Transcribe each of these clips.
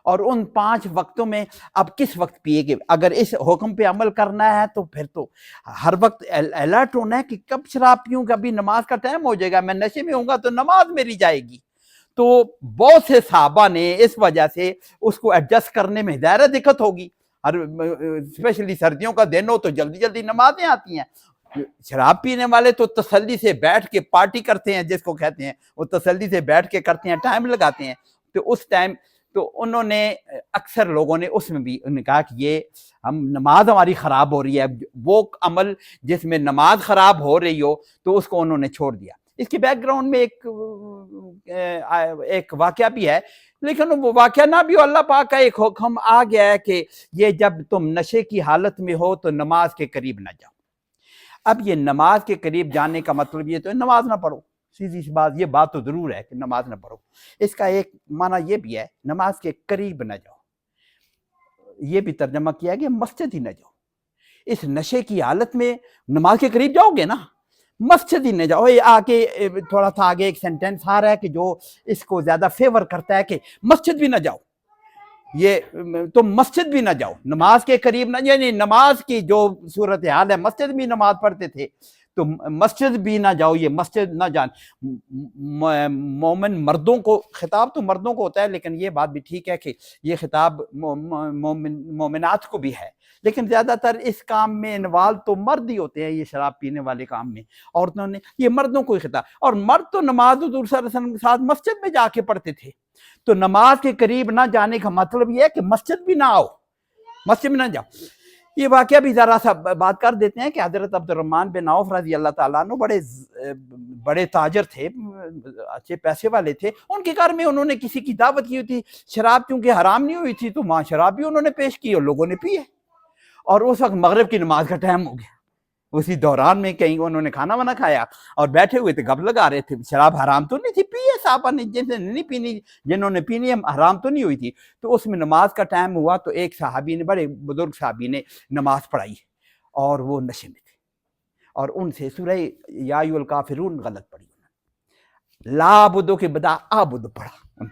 اور ان 5 وقتوں میں اب کس وقت پیے گے؟ اگر اس حکم پہ عمل کرنا ہے تو پھر تو ہر وقت الرٹ ہونا ہے کہ کب شراب پیوں، کبھی نماز کا ٹائم ہو جائے گا، میں نشے میں ہوں گا تو نماز میری جائے گی۔ تو بہت سے صحابہ نے اس وجہ سے اس کو ایڈجسٹ کرنے میں ظاہر دقت ہوگی، اور اسپیشلی سردیوں کا دن ہو تو جلدی جلدی نمازیں آتی ہیں۔ شراب پینے والے تو تسلی سے بیٹھ کے پارٹی کرتے ہیں، جس کو کہتے ہیں، وہ تسلی سے بیٹھ کے کرتے ہیں، ٹائم لگاتے ہیں۔ تو اس ٹائم تو انہوں نے اکثر لوگوں نے اس میں بھی انہوں نے کہا کہ یہ ہم نماز ہماری خراب ہو رہی ہے، وہ عمل جس میں نماز خراب ہو رہی ہو تو اس کو انہوں نے چھوڑ دیا۔ اس کی بیک گراؤنڈ میں ایک واقعہ بھی ہے، لیکن وہ واقعہ نہ بھی ہو، اللہ پاک کا ایک حکم آ گیا ہے کہ یہ جب تم نشے کی حالت میں ہو تو نماز کے قریب نہ جاؤ۔ اب یہ نماز کے قریب جانے کا مطلب یہ تو نماز نہ پڑھو، سیدھی سی بات، یہ بات تو ضرور ہے کہ نماز نہ پڑھو۔ اس کا ایک معنی یہ بھی ہے نماز کے قریب نہ جاؤ، یہ بھی ترجمہ کیا کہ مسجد ہی نہ جاؤ۔ اس نشے کی حالت میں نماز کے قریب جاؤ گے نا، مسجد ہی نہ جاؤ۔ آگے تھوڑا سا آگے ایک سینٹینس آ رہا ہے کہ جو اس کو زیادہ فیور کرتا ہے کہ مسجد بھی نہ جاؤ، یہ تم مسجد بھی نہ جاؤ، نماز کے قریب نہ، یعنی نماز کی جو صورتحال ہے، مسجد بھی نماز پڑھتے تھے تو مسجد بھی نہ جاؤ، یہ مسجد نہ جان۔ مومن مردوں کو، خطاب تو مردوں کو ہوتا ہے، لیکن یہ بات بھی ٹھیک ہے کہ یہ خطاب مومنات کو بھی ہے، لیکن زیادہ تر اس کام میں انوالو تو مرد ہی ہوتے ہیں، یہ شراب پینے والے کام میں عورتوں نے، یہ مردوں کو ہی خطاب۔ اور مرد تو نماز حضور صلی اللہ علیہ وسلم کے ساتھ مسجد میں جا کے پڑھتے تھے، تو نماز کے قریب نہ جانے کا مطلب یہ ہے کہ مسجد بھی نہ آؤ، مسجد میں نہ جاؤ۔ یہ واقعہ بھی ذرا سا بات کر دیتے ہیں کہ حضرت عبد الرحمن بن عوف رضی اللہ تعالیٰ عنہ بڑے تاجر تھے، اچھے پیسے والے تھے۔ ان کے گھر میں انہوں نے کسی کی دعوت کی ہوئی تھی، شراب چونکہ حرام نہیں ہوئی تھی تو وہاں شراب بھی انہوں نے پیش کی اور لوگوں نے پی ہے، اور اس وقت مغرب کی نماز کا ٹائم ہو گیا۔ اسی دوران میں کہیں انہوں نے کھانا وانا کھایا اور بیٹھے ہوئے تھے، گپ لگا رہے تھے، شراب حرام تو نہیں تھی، پی ہے صحابہ نے، نہیں پینی، جنہوں نے پینی ہے حرام تو نہیں ہوئی تھی۔ تو اس میں نماز کا ٹائم ہوا تو ایک صحابی نے، بڑے بزرگ صحابی نے نماز پڑھائی اور وہ نشے میں تھے، اور ان سے سورہ یا ایھا الکافرون غلط پڑھی، لا اعبد کے بدا اعبد پڑھا،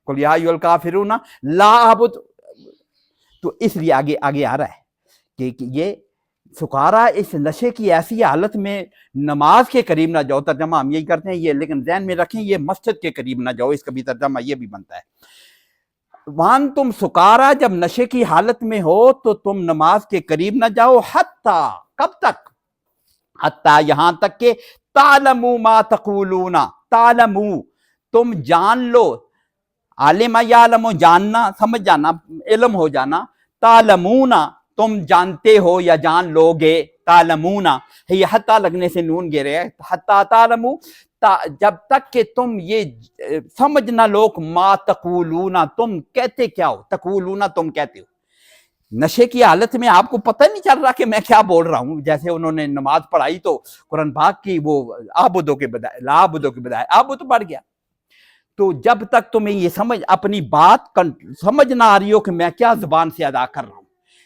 قل یا ایھا الکافرون لا اعبد۔ تو اس لیے آگے آ رہا ہے کہ یہ سکارا، اس نشے کی ایسی حالت میں نماز کے قریب نہ جاؤ، ترجمہ ہم یہی کرتے ہیں یہ، لیکن ذہن میں رکھیں یہ مسجد کے قریب نہ جاؤ، اس کا بھی ترجمہ یہ بھی بنتا ہے۔ وان تم سکارا، جب نشے کی حالت میں ہو تو تم نماز کے قریب نہ جاؤ، حتیٰ، کب تک؟ حتیٰ، یہاں تک کہ تعلموا ما تقولون، تعلموا، تم جان لو، عالم یعلم، جاننا، سمجھ جانا، علم ہو جانا، تعلمون، تم جانتے ہو یا جان لو گے، تعلمون، یہ حتیٰ لگنے سے نون گرے ہے، حتیٰ تعلمو، جب تک کہ تم یہ سمجھ نہ لو ما تقولون، تم کہتے کیا ہو، تقولون تم کہتے ہو۔ نشے کی حالت میں آپ کو پتہ نہیں چل رہا کہ میں کیا بول رہا ہوں، جیسے انہوں نے نماز پڑھائی تو قرآن پاک کی وہ عابدوں کے بدائے، لا عابدوں کے بدائے عابد پڑھ گیا۔ تو جب تک تمہیں یہ سمجھ، اپنی بات سمجھ نہ آ رہی ہو کہ میں کیا زبان سے ادا کر رہا ہوں،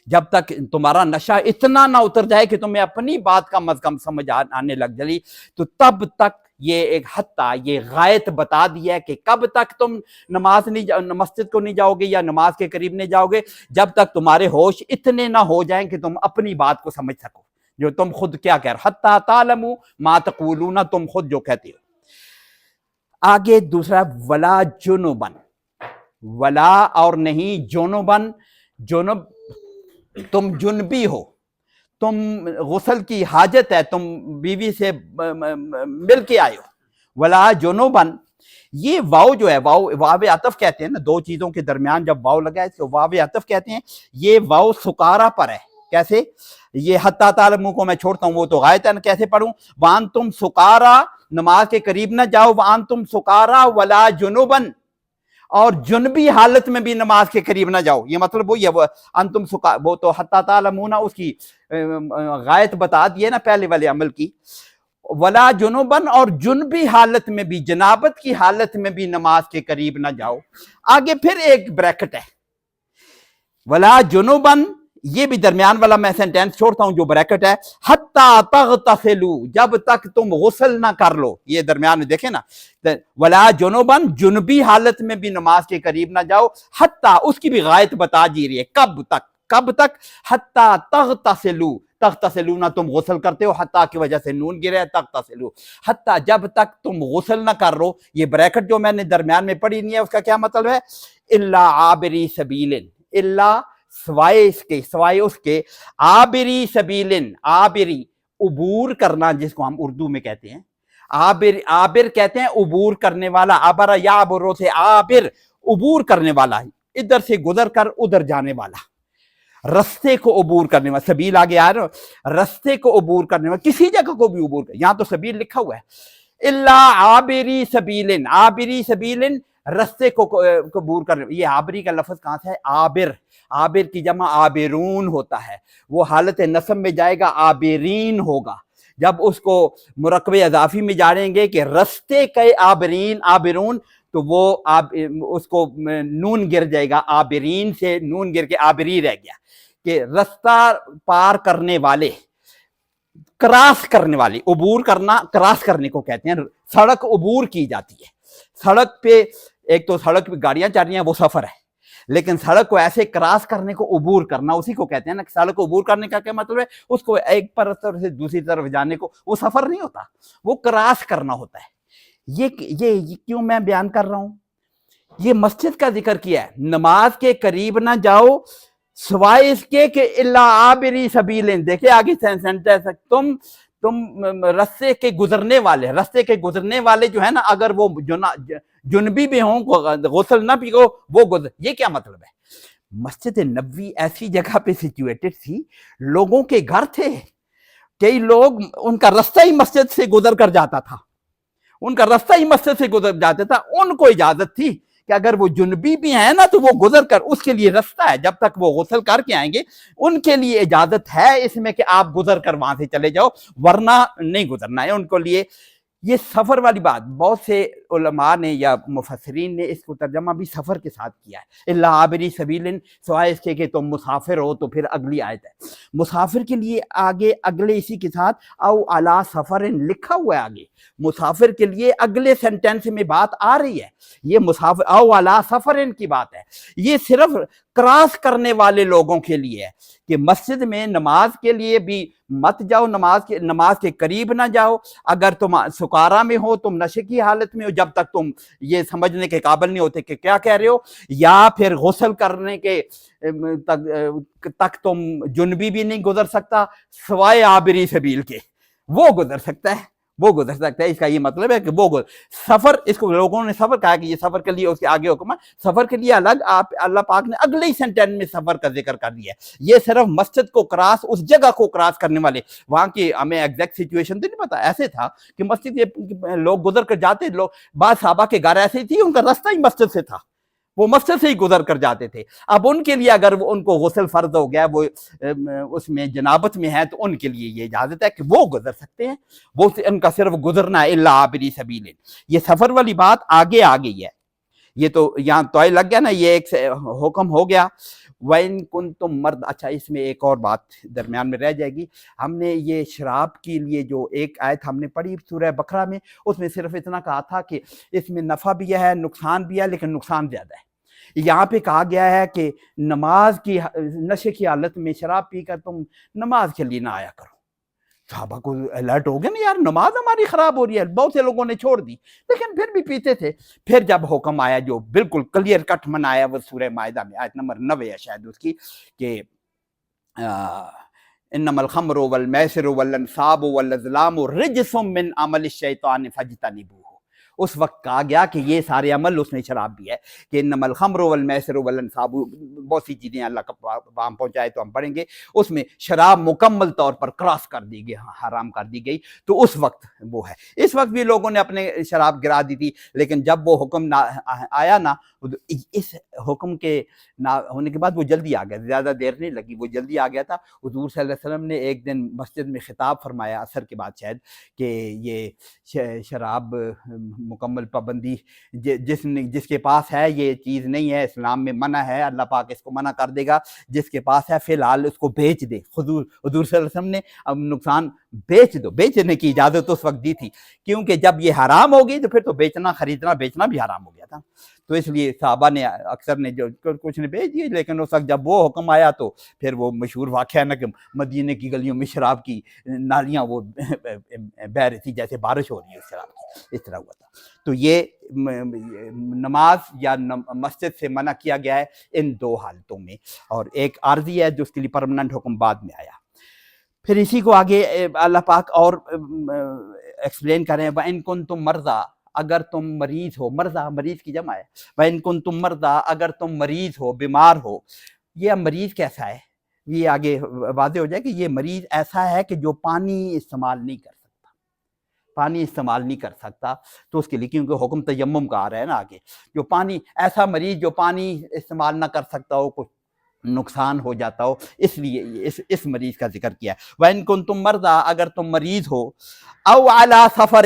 جب تک تمہارا نشہ اتنا نہ اتر جائے کہ تمہیں اپنی بات کا مزکم سمجھ آنے لگ جائے، تو تب تک یہ ایک حتیٰ، یہ غایت بتا دیا ہے کہ کب تک تم مسجد کو نہیں جاؤ گے یا نماز کے قریب نہیں جاؤ گے، جب تک تمہارے ہوش اتنے نہ ہو جائیں کہ تم اپنی بات کو سمجھ سکو، جو تم خود کیا کہہ رہے، حتیٰ تعلموا ما تقولون، تم خود جو کہتے ہو۔ آگے دوسرا، ولا جنبن، ولا اور نہیں، جنبن، جنب، تم جنبی ہو، تم غسل کی حاجت ہے، تم بیوی سے مل کے آئے ہو، ولا جنوبن، یہ واو جو ہے، واو عطف کہتے ہیں نا، دو چیزوں کے درمیان جب واو لگا ہے اس کو واو عطف کہتے ہیں۔ یہ واو سکارا پر ہے، کیسے؟ یہ حتیٰ تعلموا کو میں چھوڑتا ہوں، وہ تو غائطاً کیسے پڑھوں؟ وان تم سکارا، نماز کے قریب نہ جاؤ، وان تم سکارا ولا جنوبن، اور جنبی حالت میں بھی نماز کے قریب نہ جاؤ، یہ مطلب وہی ہے، انتم وہ تو حتیٰ تعلمون اس کی غایت بتا دیے نا پہلے والے عمل کی، ولا جنوبن، اور جنبی حالت میں بھی، جنابت کی حالت میں بھی نماز کے قریب نہ جاؤ۔ آگے پھر ایک بریکٹ ہے، ولا جنوبن، یہ بھی درمیان والا میں سینٹینس چھوڑتا ہوں جو بریکٹ ہے، حتی تغتسلو، جب تک تم غسل نہ کر لو. یہ درمیان میں دیکھیں نا، ولا جنوبن، جنبی حالت میں بھی نماز کے قریب نہ جاؤ. حتی، اس کی بھی غایت بتا جی رہی ہے، کب تک، کب تک؟ حتی تغتسلو، تغتسلون تم غسل کرتے ہو، حتی کی وجہ سے نون گرے ہے، تغتسلو، حتی جب تک تم غسل نہ کر لو. یہ بریکٹ جو میں نے درمیان میں پڑھی نہیں ہے، اس کا کیا مطلب ہے؟ الا عابری سبیل، الا سوائے اس کے، سوائے اس کے، عابری سبیلن، عابری عبور کرنا جس کو ہم اردو میں کہتے ہیں، عابر، عابر کہتے ہیں عبور کرنے والا، عبر یعبر سے عابر، عبور کرنے والا، ادھر سے گزر کر ادھر جانے والا، رستے کو عبور کرنے والا. سبیل آگے آ رہا ہے، رستے کو عبور کرنے والا، کسی جگہ کو بھی عبور کر، یہاں تو سبیل لکھا ہوا ہے. الا عابری سبیلن، عابری سبیلن، رستے کو عبور کرنے. یہ عابری کا لفظ کہاں سے ہے؟ عابر، عابر کی جمع عابرون ہوتا ہے، وہ حالت نصب میں جائے گا عابرین ہوگا. جب اس کو مرکب اضافی میں جانیں گے کہ رستے کے عابرین، عابرون، تو وہ اس کو نون گر جائے گا، عابرین سے نون گر کے عابری رہ گیا، کہ رستہ پار کرنے والے، کراس کرنے والے. عبور کرنا کراس کرنے کو کہتے ہیں. سڑک عبور کی جاتی ہے. سڑک پہ ایک تو سڑک پہ گاڑیاں چل رہی ہیں، وہ سفر ہے، لیکن سڑک کو ایسے کراس کرنے کو عبور کرنا، اسی کو کہتے ہیں نا. سڑک کو عبور کرنے کا کیا مطلب ہے؟ اس کو ایک طرف سے دوسری طرف جانے کو، وہ سفر نہیں ہوتا، وہ کراس کرنا ہوتا ہے. یہ کیوں میں بیان کر رہا ہوں؟ یہ مسجد کا ذکر کیا ہے، نماز کے قریب نہ جاؤ سوائے اس کے کہ الا عابری سبیلن. دیکھیں آگے سینٹینس، تم رستے کے گزرنے والے، رستے کے گزرنے والے جو ہے نا، اگر وہ جنبی بھی ہوں، غسل نہ بھی ہو، وہ گزر. یہ کیا مطلب ہے؟ مسجد نبوی ایسی جگہ پہ سچویٹڈ تھی، لوگوں کے گھر تھے، کئی لوگ ان کا رستہ ہی مسجد سے گزر کر جاتا تھا، ان کا رستہ ہی مسجد سے گزر جاتا تھا. ان کو اجازت تھی کہ اگر وہ جنبی بھی ہیں نا تو وہ گزر کر، اس کے لیے رستہ ہے، جب تک وہ غسل کر کے آئیں گے ان کے لیے اجازت ہے اس میں کہ آپ گزر کر وہاں سے چلے جاؤ، ورنہ نہیں گزرنا ہے ان کو لیے. یہ سفر والی بات بہت سے علماء نے یا مفسرین نے اس کو ترجمہ بھی سفر کے ساتھ کیا ہے. الا عابری سبیلن، سوائے اس کے کہ تم مسافر ہو. تو پھر اگلی آیت ہے مسافر کے لیے، آگے اگلے اسی کے ساتھ او علی سفرن لکھا ہوا ہے. آگے مسافر کے لیے اگلے سینٹینس میں بات آ رہی ہے. یہ مسافر او علی سفرن کی بات ہے. یہ صرف کراس کرنے والے لوگوں کے لیے ہے کہ مسجد میں نماز کے لیے بھی مت جاؤ، نماز کے قریب نہ جاؤ. اگر تم سکارا میں ہو، تم نشے کی حالت میں ہو، جب تک تم یہ سمجھنے کے قابل نہیں ہوتے کہ کیا کہہ رہے ہو، یا پھر غسل کرنے کے تک تم جنبی بھی نہیں گزر سکتا، سوائے عابری سبیل کے، وہ گزر سکتا ہے، وہ گزر سکتا ہے. اس کا یہ مطلب ہے کہ وہ سفر، اس کو لوگوں نے سفر کہا کہ یہ سفر کے لیے اس کے آگے حکم ہے. سفر کے لیے الگ اللہ پاک نے اگلے ہی سینٹینس میں سفر کا ذکر کر دیا ہے. یہ صرف مسجد کو کراس، اس جگہ کو کراس کرنے والے، وہاں کی ہمیں ایگزیکٹ سچویشن تو نہیں پتا. ایسے تھا کہ مسجد لوگ گزر کر جاتے، لوگ بعض صحابہ کے گھر ایسے تھی ان کا رستہ ہی مسجد سے تھا، وہ مسجد سے ہی گزر کر جاتے تھے. اب ان کے لیے اگر ان کو غسل فرض ہو گیا، وہ اس میں جنابت میں ہے، تو ان کے لیے یہ اجازت ہے کہ وہ گزر سکتے ہیں، وہ ان کا صرف گزرنا ہے. الا عابری سبیل. یہ سفر والی بات آگے آ گئی ہے. یہ تو یہاں توئے لگ گیا نا، یہ ایک حکم ہو گیا. وَإِن كُنتُم مرد. اچھا اس میں ایک اور بات درمیان میں رہ جائے گی. ہم نے یہ شراب کے لیے جو ایک آیت ہم نے پڑھی سورہ بقرہ میں، اس میں صرف اتنا کہا تھا کہ اس میں نفع بھی ہے، نقصان بھی ہے، لیکن نقصان زیادہ ہے. یہاں پہ کہا گیا ہے کہ نماز کی، نشے کی حالت میں شراب پی کر تم نماز کے لیے نہ آیا کرو. صحابہ کو الرٹ ہو گیا نا، یار نماز ہماری خراب ہو رہی ہے. بہت سے لوگوں نے چھوڑ دی لیکن پھر بھی پیتے تھے. پھر جب حکم آیا جو بالکل کلیئر کٹ منایا، وہ سورہ مائدہ میں آیت نمبر 90 ہے شاید اس کی، کہ انما الخمر والمیسر والانصاب والازلام رجس من عمل الشیطان فاجتنبوہ. اس وقت کہا گیا کہ یہ سارے عمل، اس میں شراب بھی ہے، کہ انما الخمر والمیسر والانصاب، بہت سی چیزیں اللہ کا پام پہنچائے تو ہم پڑھیں گے. اس میں شراب مکمل طور پر کراس کر دی گئی، حرام کر دی گئی. تو اس وقت وہ ہے. اس وقت بھی لوگوں نے اپنے شراب گرا دی تھی، لیکن جب وہ حکم آیا نا، اس حکم کے نہ ہونے کے بعد وہ جلدی آ گیا، زیادہ دیر نہیں لگی، وہ جلدی آ گیا تھا. حضور صلی اللہ علیہ وسلم نے ایک دن مسجد میں خطاب فرمایا، عصر کے بعد شاید، کہ یہ شراب مکمل پابندی جس کے پاس ہے یہ چیز نہیں ہے، اسلام میں منع ہے، اللہ پاک اس کو منع کر دے گا. جس کے پاس ہے فی الحال اس کو بیچ دے. حضور صلی اللہ علیہ وسلم نے اب نقصان بیچ دو، بیچنے کی اجازت اس وقت دی تھی، کیونکہ جب یہ حرام ہوگی تو پھر تو بیچنا خریدنا بیچنا بھی حرام ہو گیا تھا. تو اس لیے صحابہ نے اکثر نے جو کچھ نے بیچ دیے، لیکن اس وقت جب وہ حکم آیا تو پھر وہ مشہور واقعہ ہے نا کہ مدینے کی گلیوں میں شراب کی نالیاں وہ بہہ رہی تھی جیسے بارش ہو رہی ہے شراب کی، اس طرح ہوا تھا. تو یہ نماز یا مسجد سے منع کیا گیا ہے ان دو حالتوں میں، اور ایک عارضی ہے جو اس کے لیے پرماننٹ حکم بعد میں آیا. پھر اسی کو آگے اللہ پاک اور ایکسپلین کریں، وَإِن كُنتُم مَرْضَىٰ، اگر تم مریض ہو. مرضى مریض کی جمع ہے. وَإِن كُنتُم مَرْضَىٰ، اگر تم مریض ہو، بیمار ہو. یہ مریض کیسا ہے؟ یہ آگے واضح ہو جائے کہ یہ مریض ایسا ہے کہ جو پانی استعمال نہیں کر سکتا، پانی استعمال نہیں کر سکتا. تو اس کے لیے کیونکہ حکم تیمم کا آ رہا ہے نا آگے، جو پانی ایسا مریض جو پانی استعمال نہ کر سکتا ہو، کچھ نقصان ہو جاتا ہو، اس لیے اس مریض کا ذکر کیا ہے. وَإِن كُنتُم مَرْضَىٰ، اگر تم مریض ہو، او علی سفر،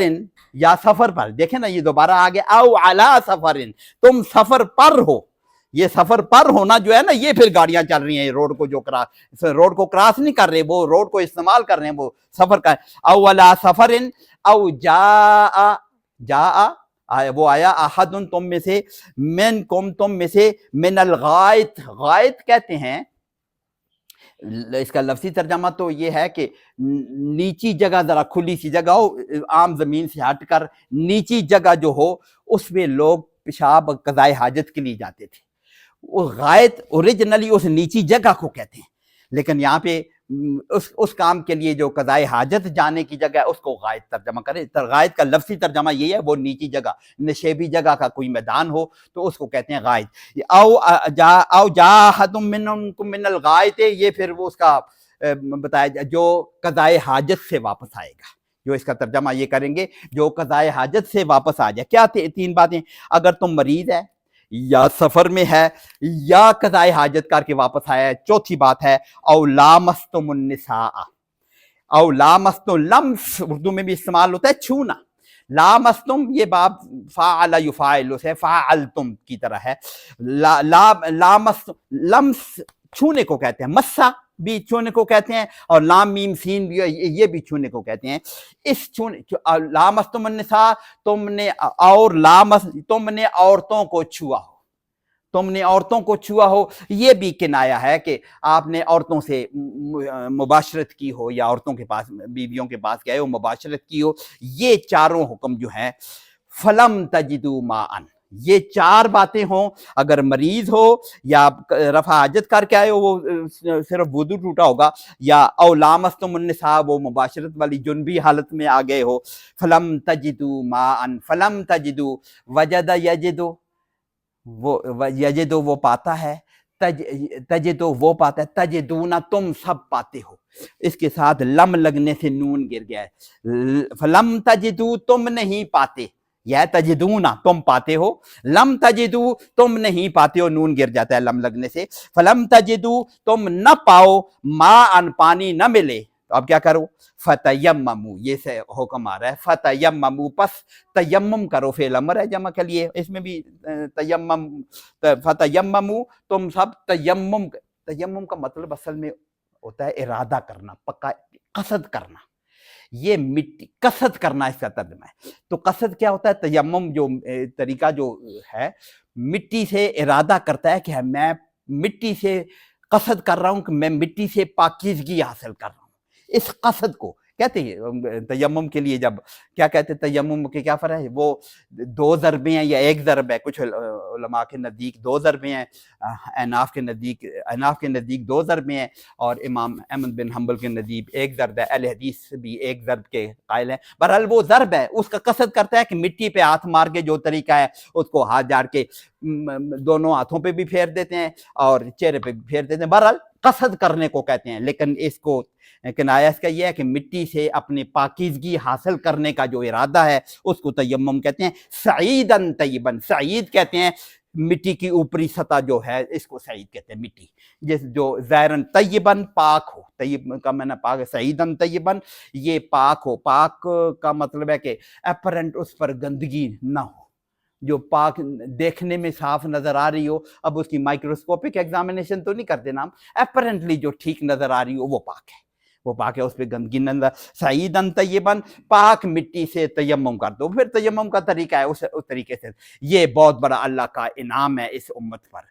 یا سفر پر. دیکھیں نا یہ دوبارہ آگے او علی سفر، تم سفر پر ہو. یہ سفر پر ہونا جو ہے نا، یہ پھر گاڑیاں چل رہی ہیں روڈ کو، جو روڈ کو کراس نہیں کر رہے، وہ روڈ کو استعمال کر رہے ہیں، وہ سفر کا. او علی سفر او جاء وہ آیا احد تم میں سے، منکم تم میں سے، من الغائط. غائط کہتے ہیں، اس کا لفظی ترجمہ تو یہ ہے کہ نیچی جگہ، ذرا کھلی سی جگہ ہو، عام زمین سے ہٹ کر نیچی جگہ جو ہو، اس میں لوگ پیشاب قضائے حاجت کے لیے جاتے تھے. وہ غائط اوریجنلی اس نیچی جگہ کو کہتے ہیں، لیکن یہاں پہ اس کام کے لیے جو قضائے حاجت جانے کی جگہ ہے اس کو غائط ترجمہ کرے. غائط کا لفظی ترجمہ یہ ہے، وہ نیچی جگہ، نشیبی جگہ کا کوئی میدان ہو تو اس کو کہتے ہیں غائط. او جاء احد منکم من الغائط، یہ پھر وہ اس کا بتایا جو قضائے حاجت سے واپس آئے گا. جو اس کا ترجمہ یہ کریں گے جو قضائے حاجت سے واپس آ جائے. کیا تین باتیں؟ اگر تم مریض ہے، یا سفر میں ہے، یا قضائے حاجت کر کے واپس آیا ہے. چوتھی بات ہے او لامستم النساء. او لامستم، لمس اردو میں بھی استعمال ہوتا ہے چھونا. لامستم یہ باب فاعل یفاعل سے فاعلتم کی طرح ہے. لامستم، لمس چھونے کو کہتے ہیں، مسا بھی چھونے کو کہتے ہیں، اور لام میم سین بھی یہ بھی چھونے کو کہتے ہیں. اس لامستم النساء، تم نے عورتوں کو چھوا ہو، تم نے عورتوں کو چھوا ہو. یہ بھی کنایہ ہے کہ آپ نے عورتوں سے مباشرت کی ہو، یا عورتوں کے پاس، بیویوں کے پاس گئے ہو، مباشرت کی ہو. یہ چاروں حکم جو ہیں، فلم تجدوا ماء، یہ چار باتیں ہوں، اگر مریض ہو یا رفع حاجت کر کے آئے ہو، وہ صرف وضو ٹوٹا ہوگا، یا او لامستم النساء، وہ مباشرت والی جنبی حالت میں آ گئے ہو. فلم تجدوا ماء، فلم تجدوا، وجد یجدو، وہ یجدو وہ پاتا ہے، تجدو وہ پاتا ہے، تجدون تم سب پاتے ہو. اس کے ساتھ لم لگنے سے نون گر گیا ہے. فلم تجدو تم نہیں پاتے، یہ تجدونا تم پاتے ہو، لم تجدو تم نہیں پاتے ہو، نون گر جاتا ہے لم لگنے سے. فلم تجدو تم نہ پاؤ، ماء پانی نہ ملے، تو اب کیا کرو؟ فتیممو، یہ سے حکم آ رہا ہے، فتیممو پس تیمم کرو. فعل امر ہے جمع کے لیے، اس میں بھی تیمم، فتیممو تم سب تیمم. تیمم کا مطلب اصل میں ہوتا ہے ارادہ کرنا، پکا قصد کرنا. یہ مٹی قصد کرنا اس کا ترجمہ ہے. تو قصد کیا ہوتا ہے؟ تیمم جو طریقہ جو ہے، مٹی سے ارادہ کرتا ہے کہ میں مٹی سے قصد کر رہا ہوں کہ میں مٹی سے پاکیزگی حاصل کر رہا ہوں. اس قصد کو کہتے ہیں تیمم کے لیے. جب کیا کہتے ہیں تیمم کے کیا فرق ہے؟ وہ دو ضربیں ہیں یا ایک ضرب ہے؟ کچھ علماء کے نزدیک دو ضربیں ہیں، احناف کے نزدیک دو ضربیں ہیں، اور امام احمد بن حنبل کے نزدیک ایک ضرب ہے. اہل حدیث بھی ایک ضرب کے قائل ہیں. بہرحال وہ ضرب ہے، اس کا قصد کرتا ہے کہ مٹی پہ ہاتھ مار کے جو طریقہ ہے اس کو ہاتھ جاڑ کے دونوں ہاتھوں پہ بھی پھیر دیتے ہیں اور چہرے پہ بھی پھیر دیتے ہیں. بہرحال قصد کرنے کو کہتے ہیں. لیکن اس کو کنایہ اس کا یہ ہے کہ مٹی سے اپنے پاکیزگی حاصل کرنے کا جو ارادہ ہے اس کو تیمم کہتے ہیں. سعیدن طیبن، سعید کہتے ہیں مٹی کی اوپری سطح جو ہے اس کو سعید کہتے ہیں، مٹی جس جو ظاہراً طیباً پاک ہو، طیب کا میں نے پاک ہے، سعیداً طیباً یہ پاک ہو، پاک کا مطلب ہے کہ اپرنٹ اس پر گندگی نہ ہو، جو پاک دیکھنے میں صاف نظر آ رہی ہو، اب اس کی مائکروسکوپک ایگزامینیشن تو نہیں کرتے نا ہم، اپرنٹلی جو ٹھیک نظر آ رہی ہو وہ پاک ہے، وہ پاک ہے، اس پہ گندگی نظر، سعیداً طیباً پاک مٹی سے تیمم کر دو۔ پھر تیمم کا طریقہ ہے اس طریقے سے، یہ بہت بڑا اللہ کا انعام ہے اس امت پر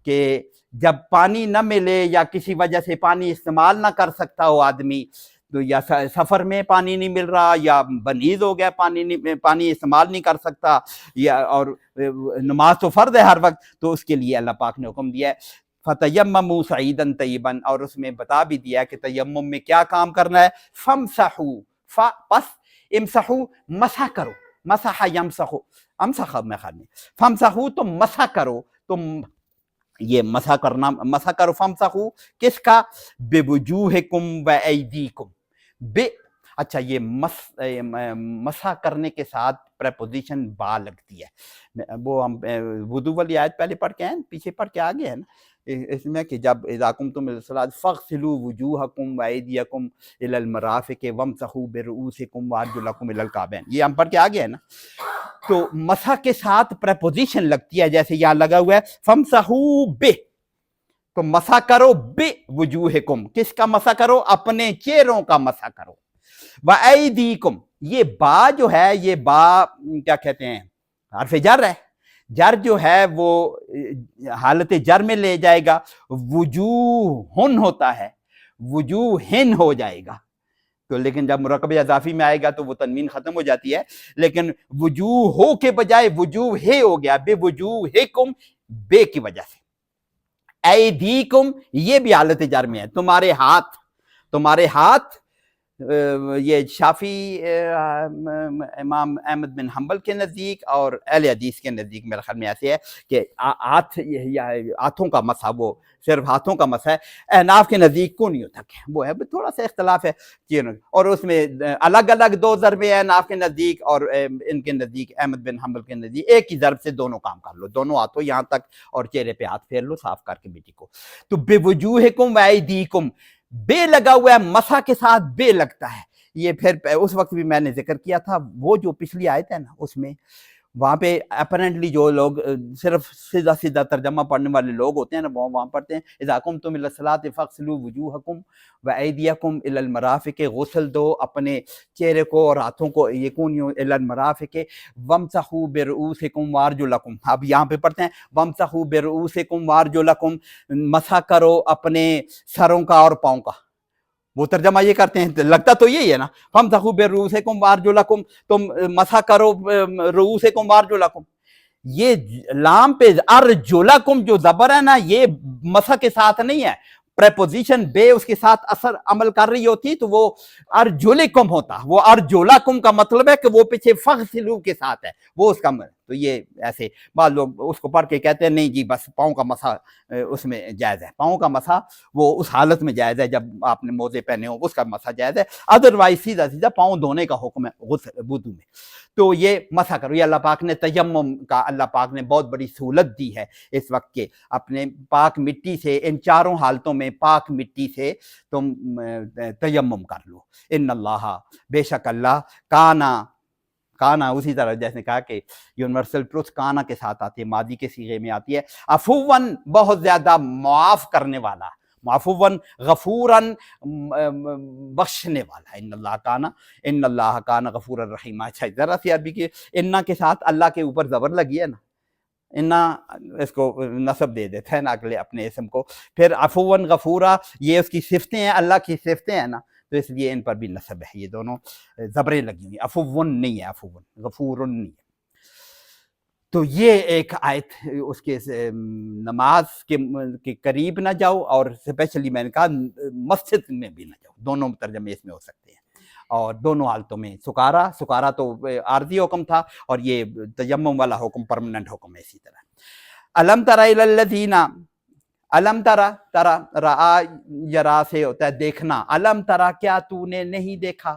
کہ جب پانی نہ ملے یا کسی وجہ سے پانی استعمال نہ کر سکتا ہو آدمی، تو یا سفر میں پانی نہیں مل رہا یا بنیز ہو گیا، پانی استعمال نہیں کر سکتا، یا اور نماز تو فرض ہے ہر وقت، تو اس کے لیے اللہ پاک نے حکم دیا ہے فَتَيَمَّمُوا صَعِيدًا طَيِّبًا، اور اس میں بتا بھی دیا کہ تیمم میں کیا کام کرنا ہے، فَامْسَحُوا، پس امسحو مسح کرو، مسح یمسحو، امسح میں خیال میں، فَامْسَحُوا تم مسح کرو، تم یہ مسح کرنا، مسح کرو، فَامْسَحُوا کس کا، بِوُجُوهِكُمْ وَأَيْدِيكُمْ، اچھا یہ مسح کرنے کے ساتھ پریپوزیشن با لگتی ہے، وہ ہم وضو والی آیت پہلے پڑھ کے ہیں، پیچھے پڑھ کے آگے ہیں نا، اس میں کہ جب اذا قمتم الى الصلاۃ فاغسلوا وجوہکم وایدیکم الی المرافق وامسحوا برؤوسکم وارجلکم الی الکعبین، یہ ہم پڑھ کے آگے ہیں نا، تو مسح کے ساتھ پریپوزیشن لگتی ہے، جیسے یہاں لگا ہوا ہے فامسحوا بہ، تو مسح کرو بوجوہکم، کس کا مسح کرو، اپنے چہروں کا مسح کرو، وَأَيْدِيكُمْ، یہ با جو ہے، یہ با کیا کہتے ہیں، حرف جر ہے، جر جو ہے وہ حالت جر میں لے جائے گا، وجوہن ہوتا ہے، وجوہن ہو جائے گا، تو لیکن جب مرکب اضافی میں آئے گا تو وہ تنوین ختم ہو جاتی ہے، لیکن وجوہو کے بجائے وجوہ ہو گیا، بے وجوہکم، بے کی وجہ سے، ایدیکم یہ بھی حالت جر میں ہے، تمہارے ہاتھ، تمہارے ہاتھ، یہ شافی امام احمد بن حنبل کے نزدیک اور اہل حدیث کے نزدیک میرے خیال میں ایسے ہے کہ ہاتھوں کا مسح، وہ صرف ہاتھوں کا مسح ہے، احناف کے نزدیک کونیوں تک ہے، وہ ہے تھوڑا سا اختلاف ہے، اور اس میں الگ الگ دو ضربے ہیں احناف کے نزدیک اور ان کے نزدیک احمد بن حنبل کے نزدیک ایک ہی ضرب سے دونوں کام کر لو، دونوں ہاتھوں یہاں تک اور چہرے پہ ہاتھ پھیر لو صاف کر کے مٹی کو، تو بے وجوہکم وایدیکم، بے لگا ہوا ہے، مسح کے ساتھ بے لگتا ہے، یہ پھر اس وقت بھی میں نے ذکر کیا تھا، وہ جو پچھلی آیت ہے نا اس میں وہاں پہ اپرنٹلی جو لوگ صرف سیدھا سیدھا ترجمہ پڑھنے والے لوگ ہوتے ہیں نا، وہ وہاں پڑھتے ہیں اذا قمتم الی الصلاۃ فاغسلوا وجوہکم وایدیکم الی المرافق، غسل دو اپنے چہرے کو اور ہاتھوں کو، یکونیو الی المرافق، وامسحوا برؤوسکم وارجلکم، اب یہاں پہ پڑھتے ہیں وامسحوا برؤوسکم وارجلکم، مسح کرو اپنے سروں کا اور پاؤں کا، وہ ترجمہ یہ کرتے ہیں، لگتا تو یہی ہے نا، فامسحوا برؤوسکم وارجلکم، تم مسح کرو رؤوسکم وارجلکم، یہ لام پہ ارجلکم جو زبر ہے نا، یہ مسح کے ساتھ نہیں ہے، پریپوزیشن بے اس کے ساتھ اثر عمل کر رہی ہوتی تو وہ ارجلکم ہوتا، وہ ارجلکم کا مطلب ہے کہ وہ پیچھے فغسلو کے ساتھ ہے، وہ اس کا تو یہ ایسے بعض لوگ اس کو پڑھ کے کہتے ہیں نہیں جی بس پاؤں کا مسح اس میں جائز ہے، پاؤں کا مسح وہ اس حالت میں جائز ہے جب آپ نے موزے پہنے ہو، اس کا مسح جائز ہے، ادروائز سیدھا سیدھا پاؤں دھونے کا حکم ہے وضو میں، تو یہ مسح کرو، یہ اللہ پاک نے تیمم کا، اللہ پاک نے بہت بڑی سہولت دی ہے اس وقت کے، اپنے پاک مٹی سے ان چاروں حالتوں میں پاک مٹی سے تم تیمم کر لو، ان اللہ، بے شک اللہ، کانا اسی طرح جیسے کہا کہ یونیورسل ٹروتھ کانا کے ساتھ آتی ہے، ماضی کے صیغے میں آتی ہے، عفواً بہت زیادہ معاف کرنے والا، معفواً غفوراً بخشنے والا، ان اللہ کان غفور الرحیم۔ اچھا ذرا سی عربی کی انا کے ساتھ اللہ کے اوپر زبر لگی ہے نا، انا اس کو نصب دے دیتا ہے نا اپنے اسم کو، پھر عفواً غفورا یہ اس کی صفتیں ہیں، اللہ کی صفتیں ہیں نا، تو اس لیے ان پر بھی نصب ہے، یہ دونوں زبریں لگی ہوئی، عفواً نہیں ہے، عفواً غفور نہیں ہے۔ تو یہ ایک آیت، اس کے نماز کے قریب نہ جاؤ، اور اسپیشلی میں نے کہا مسجد میں بھی نہ جاؤ، دونوں ترجمے اس میں ہو سکتے ہیں، اور دونوں حالتوں میں سکارا تو عارضی حکم تھا، اور یہ تیمم والا حکم پرماننٹ حکم ہے اسی طرح۔ الم تر الی الذین، الم ترا رعا یرا سے ہوتا ہے دیکھنا، الم ترا کیا تو نے نہیں دیکھا،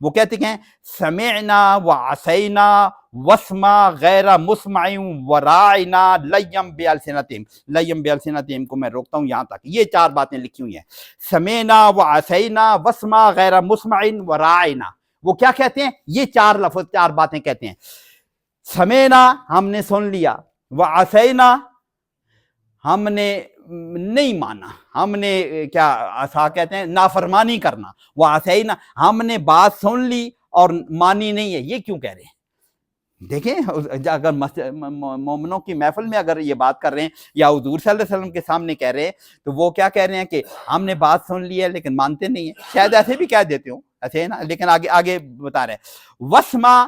وہ کہتے ہیں سمعنا وعصینا واسمع غیر مسمع وراعنا لیم بالسنتہم. لیم بالسنتہم کو میں روکتا ہوں یہاں تک. یہ 4 باتیں لکھی ہوئی ہیں. سمعنا وعصینا واسمع غیر مسمع وراعنا. وہ کیا کہتے ہیں؟ یہ 4 لفظ 4 باتیں کہتے ہیں. سمعنا ہم نے سن لیا، وعصینا ہم نے نہیں مانا، ہم نے کیا عصا کہتے ہیں نافرمانی کرنا، وعصینا ہم نے بات سن لی اور مانی نہیں ہے. یہ کیوں کہہ رہے ہیں؟ دیکھیں اگر مومنوں کی محفل میں اگر یہ بات کر رہے ہیں یا حضور صلی اللہ علیہ وسلم کے سامنے کہہ رہے ہیں تو وہ کیا کہہ رہے ہیں کہ ہم نے بات سن لی ہے لیکن مانتے نہیں ہیں. شاید ایسے بھی کہہ دیتے ہوں ایسے ہے نا، لیکن آگے بتا رہے ہیں. وسما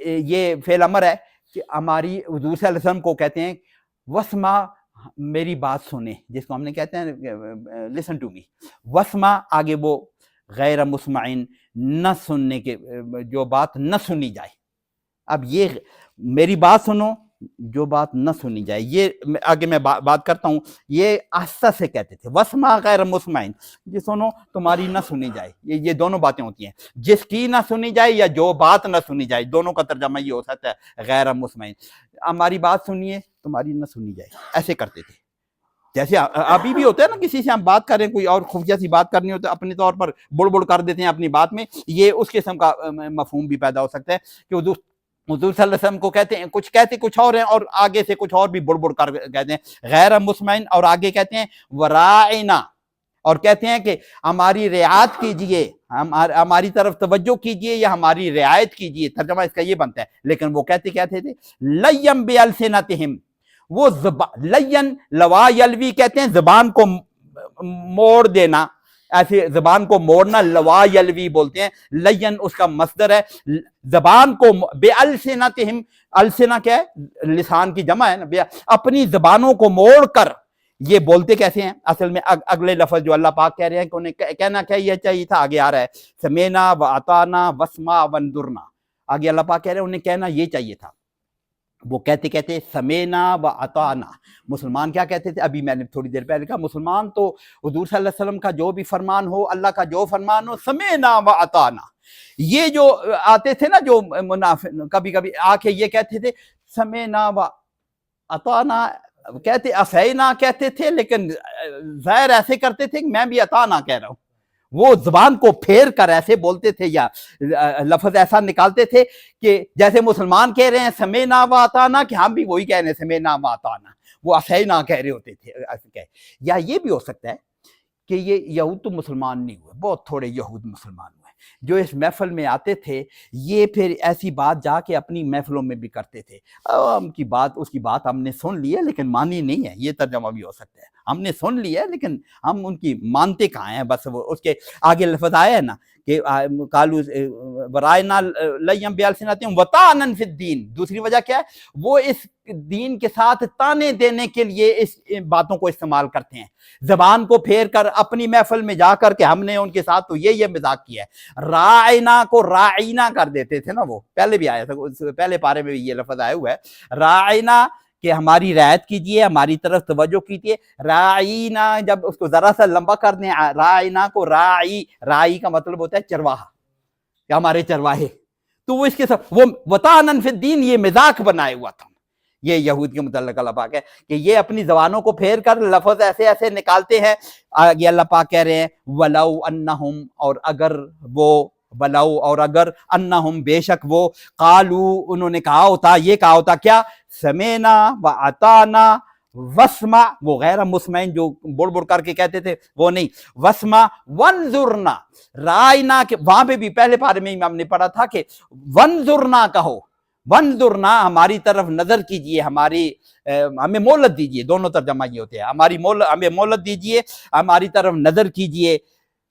یہ فعل امر ہے کہ ہماری حضور صلی اللہ علیہ وسلم کو کہتے ہیں وسما میری بات سنیں، جس کو ہم نے کہتے ہیں لسن ٹو می. وسما آگے وہ غیر مسمعین نہ سننے کے، جو بات نہ سنی جائے. اب یہ میری بات سنو جو بات نہ سنی جائے، یہ آگے میں بات کرتا ہوں. یہ آہستہ سے کہتے تھے وسما غیر مسمعین، یہ سنو تمہاری نہ سنی جائے. یہ دونوں باتیں ہوتی ہیں، جس کی نہ سنی جائے یا جو بات نہ سنی جائے، دونوں کا ترجمہ یہ ہو سکتا ہے غیر مسمعین. ہماری بات سنیے تمہاری نہ سنی جائے، ایسے کرتے تھے. جیسے ابھی بھی ہوتا ہے نا، کسی سے ہم بات کریں، کوئی اور خفیہ سی بات کرنی ہوتی ہے اپنے طور پر بڑ کر دیتے ہیں اپنی بات میں. یہ اس قسم کا مفہوم بھی پیدا ہو سکتا ہے کہ حضور صلی اللہ علیہ وسلم کو کہتے ہیں کہتے کچھ اور ہیں اور آگے سے کچھ اور بھی بڑ کر کہتے ہیں غیر مسمعین، اور آگے کہتے ہیں وراعنا، اور کہتے ہیں کہ ہماری رعایت کیجئے، ہماری طرف توجہ کیجئے یا ہماری رعایت کیجئے. ترجمہ اس کا یہ بنتا ہے. لیکن وہ کہتے تھے لیم بالسنتہم، وہ لین لوا یلوی کہتے ہیں زبان کو موڑ دینا، ایسے زبان کو موڑنا لوا یلوی بولتے ہیں. لین اس کا مصدر ہے، زبان کو بالسنتہم، السنہ کیا ہے؟ لسان کی جمع ہے نا. اپنی زبانوں کو موڑ کر یہ بولتے کیسے ہیں؟ اصل میں اگلے لفظ جو اللہ پاک کہہ رہے ہیں کہ انہیں کہنا کیا یہ چاہیے تھا، آگے آ رہا ہے سمینا واطعنا واسمع وانظرنا. آگے اللہ پاک کہہ رہے ہیں انہیں کہنا یہ چاہیے تھا. وہ کہتے سمینا واطعنا. مسلمان کیا کہتے تھے؟ ابھی میں نے تھوڑی دیر پہلے کہا مسلمان تو حضور صلی اللہ علیہ وسلم کا جو بھی فرمان ہو، اللہ کا جو فرمان ہو، سمینا واطعنا. یہ جو آتے تھے نا جو منافق، کبھی کبھی آ کے یہ کہتے تھے سمینا واطعنا، کہتے عصینا کہتے تھے لیکن ظاہر ایسے کرتے تھے کہ میں بھی اطعنا کہہ رہا ہوں. وہ زبان کو پھیر کر ایسے بولتے تھے یا لفظ ایسا نکالتے تھے کہ جیسے مسلمان کہہ رہے ہیں سمینا واطعنا کہ ہم بھی وہی کہہ رہے ہیں سمینا واطعنا، وہ عصینا کہہ رہے ہوتے تھے. یا یہ بھی ہو سکتا ہے کہ یہ یہود تو مسلمان نہیں ہوئے، بہت تھوڑے یہود مسلمان ہوئے جو اس محفل میں آتے تھے. یہ پھر ایسی بات جا کے اپنی محفلوں میں بھی کرتے تھے. اس کی بات ہم نے سن لی ہے لیکن مانی نہیں ہے. یہ ترجمہ بھی ہو سکتا ہے، ہم نے سن لی ہے لیکن ہم ان کی مانتے کہاں ہیں. بس وہ اس کے آگے لفظ آیا ہے نا کہ قالوا ورائنا لیم بالسنتہم وطعنا فی الدین. دوسری وجہ کیا ہے؟ وہ اس دین کے ساتھ تانے دینے کے لیے اس باتوں کو استعمال کرتے ہیں، زبان کو پھیر کر اپنی محفل میں جا کر کہ ہم نے ان کے ساتھ تو یہ مذاق کیا ہے. راعنا کو راعینا کر دیتے تھے نا. وہ پہلے بھی آیا تھا، پہلے پارے میں بھی یہ لفظ آیا ہوا ہے راعینا کہ ہماری رعایت کیجئے، ہماری طرف توجہ کیجئے. راعینا جب اس کو ذرا سا لمبا کر دیں، راعینا کو راعی کا مطلب ہوتا ہے چرواہا، کہ ہمارے چرواہے. تو وہ اس کے ساتھ وہ وطعنا فی الدین یہ مذاق بنائے ہوا تھا. یہ یہود کے متعلق اللہ پاک ہے کہ یہ اپنی زبانوں کو پھیر کر لفظ ایسے ایسے نکالتے ہیں. آگے اللہ پاک کہہ رہے ہیں ولو انہم، اور اگر وہ ولو اور اگر انہم بے شک وہ قالو انہوں نے کہا ہوتا، یہ کہا ہوتا کیا؟ سمینا واطعنا واسمع، وہ غیر مسمعین جو بڑ کر کے کہتے تھے وہ نہیں، واسمع وانظرنا. رائنا کے وہاں پہ بھی پہلے پارے میں ہم نے پڑھا تھا کہ وانظرنا کہو، وانظرنا ہماری طرف نظر کیجئے، ہمیں مہلت دیجئے. دونوں ترجمہ یہ ہوتے ہیں، ہمیں مہلت دیجئے، ہماری طرف نظر کیجئے.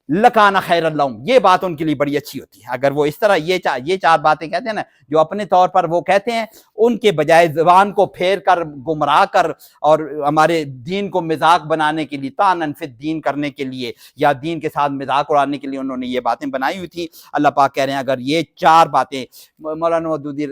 لکانا خیر اللہم، یہ بات ان کے لیے بڑی اچھی ہوتی ہے اگر وہ اس طرح یہ 4 باتیں کہتے ہیں نا جو اپنے طور پر وہ کہتے ہیں، ان کے بجائے زبان کو پھیر کر گمراہ کر اور ہمارے دین کو مذاق بنانے کے لیے، طعناً فی الدین کرنے کے لیے یا دین کے ساتھ مذاق اڑانے کے لیے انہوں نے یہ باتیں بنائی ہوئی تھیں. اللہ پاک کہہ رہے ہیں اگر یہ 4 باتیں، مولانا مودودی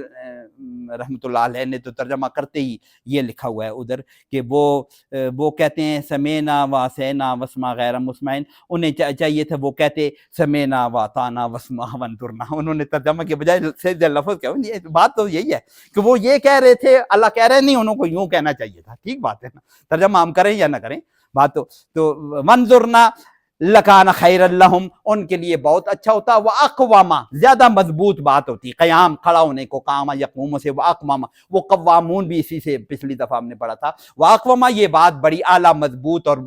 رحمۃ اللہ علیہ نے تو ترجمہ کرتے ہی یہ لکھا ہوا ہے ادھر کہ وہ کہتے ہیں سمینا و سینا وسما غیر مسمعین، انہیں چاہیے تھا وہ کہتے سمینا و طانا وسما ونظرنا، انہوں نے ترجمہ کے بجائے سیدھے لفظ کیا، بات تو یہی ہے کہ وہ یہ کہہ رہے تھے، اللہ کہہ رہے نہیں، انہوں کو یوں کہنا چاہیے تھا، ٹھیک بات ہے نا، ترجمہ ہم کریں یا نہ کریں بات تو ونظرنا لکان خیر لہم، ان کے لیے بہت اچھا ہوتا، واقواما زیادہ مضبوط بات ہوتی، قیام کھڑا ہونے کو، قام یقوم سے، واقواما وہ قوامون بھی اسی سے پچھلی دفعہ ہم نے پڑھا تھا، واقواما یہ بات بڑی اعلیٰ مضبوط، اور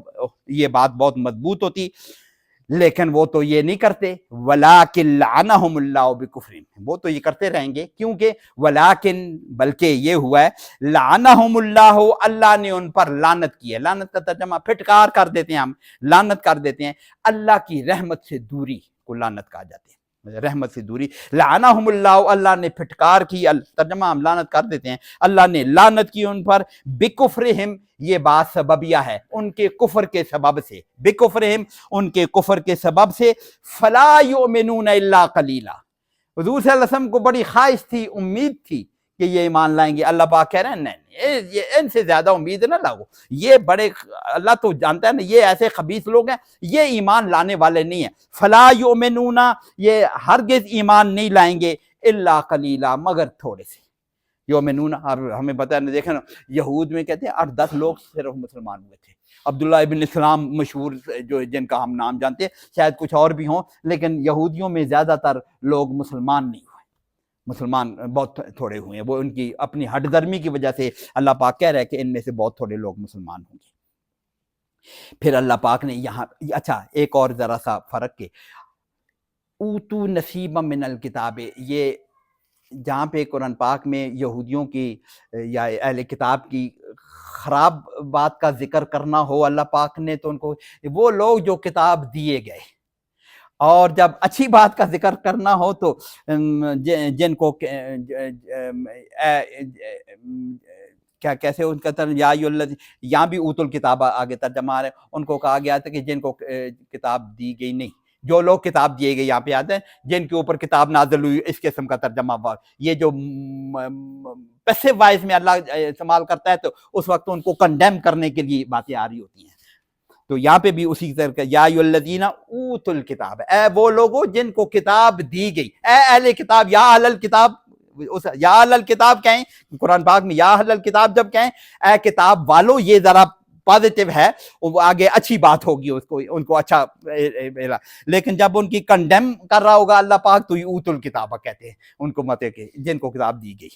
یہ بات بہت مضبوط ہوتی، لیکن وہ تو یہ نہیں کرتے، ولیکن لعنہم اللہ بکفرہم، وہ تو یہ کرتے رہیں گے، کیونکہ ولیکن بلکہ یہ ہوا ہے لعنہم اللہ، اللہ نے ان پر لعنت کی ہے، لعنت کا ترجمہ پھٹکار کر دیتے ہیں ہم، لعنت کر دیتے ہیں، اللہ کی رحمت سے دوری کو لعنت کہا جاتے ہیں، رحمت سے دوری، لعنہم اللہ، اللہ نے پھٹکار کی، ترجمہ ہم لعنت کر دیتے ہیں، اللہ نے لعنت کی ان پر، بکفرہم یہ بات سببیہ ہے، ان کے کفر کے سبب سے، بکفرہم ان کے کفر کے سبب سے، فلا یؤمنون الا قلیلا، حضور صلی اللہ علیہ وسلم کو بڑی خواہش تھی، امید تھی کہ یہ ایمان لائیں گے، اللہ پاک کہہ رہے ہیں نہیں یہ ان سے زیادہ امید نہ لاؤ، یہ بڑے، اللہ تو جانتا ہے نا یہ ایسے خبیث لوگ ہیں، یہ ایمان لانے والے نہیں ہیں، فلا یؤمنون یہ ہرگز ایمان نہیں لائیں گے، الا قلیلا مگر تھوڑے سے، یومنون، ہمیں پتہ ہے دیکھیں نا یہود میں کہتے ہیں 8-10 لوگ صرف مسلمان ہوئے تھے، عبداللہ ابن اسلام مشہور جو جن کا ہم نام جانتے ہیں، شاید کچھ اور بھی ہوں، لیکن یہودیوں میں زیادہ تر لوگ مسلمان نہیں ہوئے، مسلمان بہت تھوڑے ہوئے ہیں، وہ ان کی اپنی ہٹ درمی کی وجہ سے اللہ پاک کہہ رہا ہے کہ ان میں سے بہت تھوڑے لوگ مسلمان ہوں گے۔ پھر اللہ پاک نے یہاں اچھا ایک اور ذرا سا فرق کہ اوتو نصیبا من الکتاب، یہ جہاں پہ قرآن پاک میں یہودیوں کی یا اہل کتاب کی خراب بات کا ذکر کرنا ہو اللہ پاک نے، تو ان کو وہ لوگ جو کتاب دیے گئے، اور جب اچھی بات کا ذکر کرنا ہو تو جن کو کیا کیسے ان کا یا یہاں بھی اوت الکتاب آگے ترجمہ آ رہے ہیں، ان کو کہا گیا تھا کہ جن کو کتاب دی گئی نہیں، جو لوگ کتاب دیے گئے، یہاں پہ آتے ہیں جن کے اوپر کتاب نازل ہوئی، اس قسم کا ترجمہ ہوا، یہ جو پیسو وائز میں اللہ استعمال کرتا ہے تو اس وقت ان کو کنڈیم کرنے کے لیے باتیں آ رہی ہوتی ہیں، تو یہاں پہ بھی اسی طرح یا ایھا الذین اوتوا الکتاب، اے وہ لوگوں جن کو کتاب دی گئی، اے اہل کتاب، یا اہل الکتاب، یا اہل الکتاب کہیں قرآن پاک میں، یا اہل الکتاب جب کہیں اے کتاب والو، یہ ذرا پازیٹیو ہے، وہ آگے اچھی بات ہوگی اس کو، ان کو اچھا، لیکن جب ان کی کنڈیم کر رہا ہوگا اللہ پاک تو یہ اوت الکتاب کہتے ہیں ان کو، مت کہ جن کو کتاب دی گئی،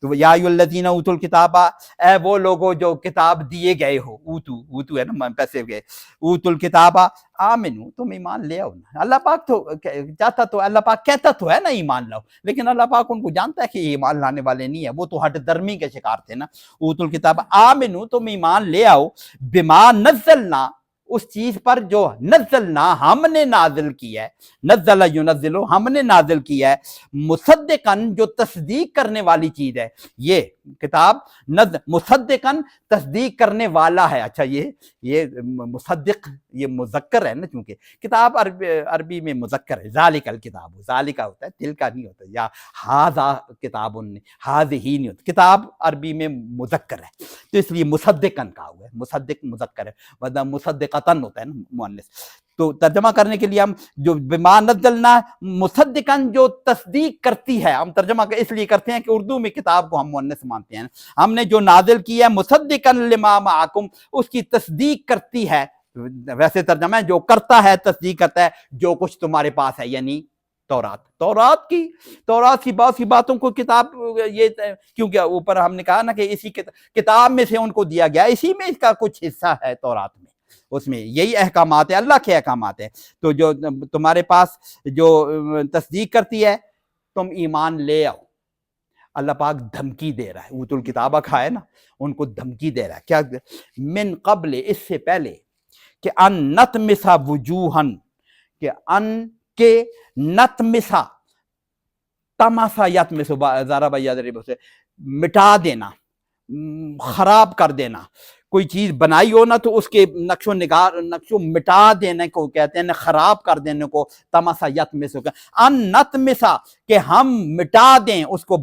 تو یا ایھا الذین اوتوا الکتاب، اے وہ لوگوں جو کتاب دیے گئے ہو، اوتو ہے نا پیسے گئے، اوت الکتاب آمنو، تم ایمان لے آؤ نا، اللہ پاک تو چاہتا تو، اللہ پاک کہتا تو ہے نا ایمان لاؤ، لیکن اللہ پاک ان کو جانتا ہے کہ یہ ایمان لانے والے نہیں ہے، وہ تو ہٹ درمی کے شکار تھے نا، اوت الکتاب آمنو، تم ایمان لے آؤ، بما نزلنا، اس چیز پر جو نزلنا ہم نے نازل کی ہے، نزل ینزلو ہم نے نازل کیا ہے، مصدقاً جو تصدیق کرنے والی چیز ہے، یہ کتاب مصدقاً تصدیق کرنے والا ہے، اچھا یہ مصدق یہ مذکر ہے نا، چونکہ کتاب عربی میں مذکر ہے، ذالک الکتاب، ذالک ہوتا ہے تل کا نہیں ہوتا، یا ھذا کتاب، ھذہ نہیں ہوتا، کتاب عربی میں مذکر ہے تو اس لیے مصدقاً کہا ہوا ہے، مصدق مذکر ہے، ورنہ مصدقتاً ہوتا ہے نا مؤنث، تو ترجمہ کرنے کے لیے ہم جو بما نزلنا مصدقاً جو تصدیق کرتی ہے، ہم ترجمہ اس لیے کرتے ہیں کہ اردو میں کتاب کو ہم مؤنث مانتے ہیں، ہم نے جو نازل کی ہے مصدقاً لما معکم، اس کی تصدیق کرتی ہے، ویسے ترجمہ ہے جو کرتا ہے، تصدیق کرتا ہے جو کچھ تمہارے پاس ہے، یعنی تورات کی بہت سی باتوں کو کتاب، یہ کیونکہ اوپر ہم نے کہا نا کہ اسی کتاب میں سے ان کو دیا گیا، اسی میں اس کا کچھ حصہ ہے تورات میں، اس میں یہی احکامات ہیں، اللہ کے احکامات ہیں، تو جو تمہارے پاس جو تصدیق کرتی ہے تم ایمان لے آؤ، اللہ پاک دھمکی دے رہا ہے، اوت الکتابہ کھائے نا، ان کو دھمکی دے رہا ہے، کیا من قبل، اس سے پہلے کہ ان نطمسا وجوہن، کہ ان کے نطمسا، تماسا یطمسو ضرب یضرب سے مٹا دینا، خراب کر دینا، کوئی چیز بنائی ہو نا تو اس کے نقش و مٹا دینے کو کہتے ہیں، خراب کر دینے کو تماسا یطمسو، ان نطمسا کہ ہم مٹا دیں، اس کو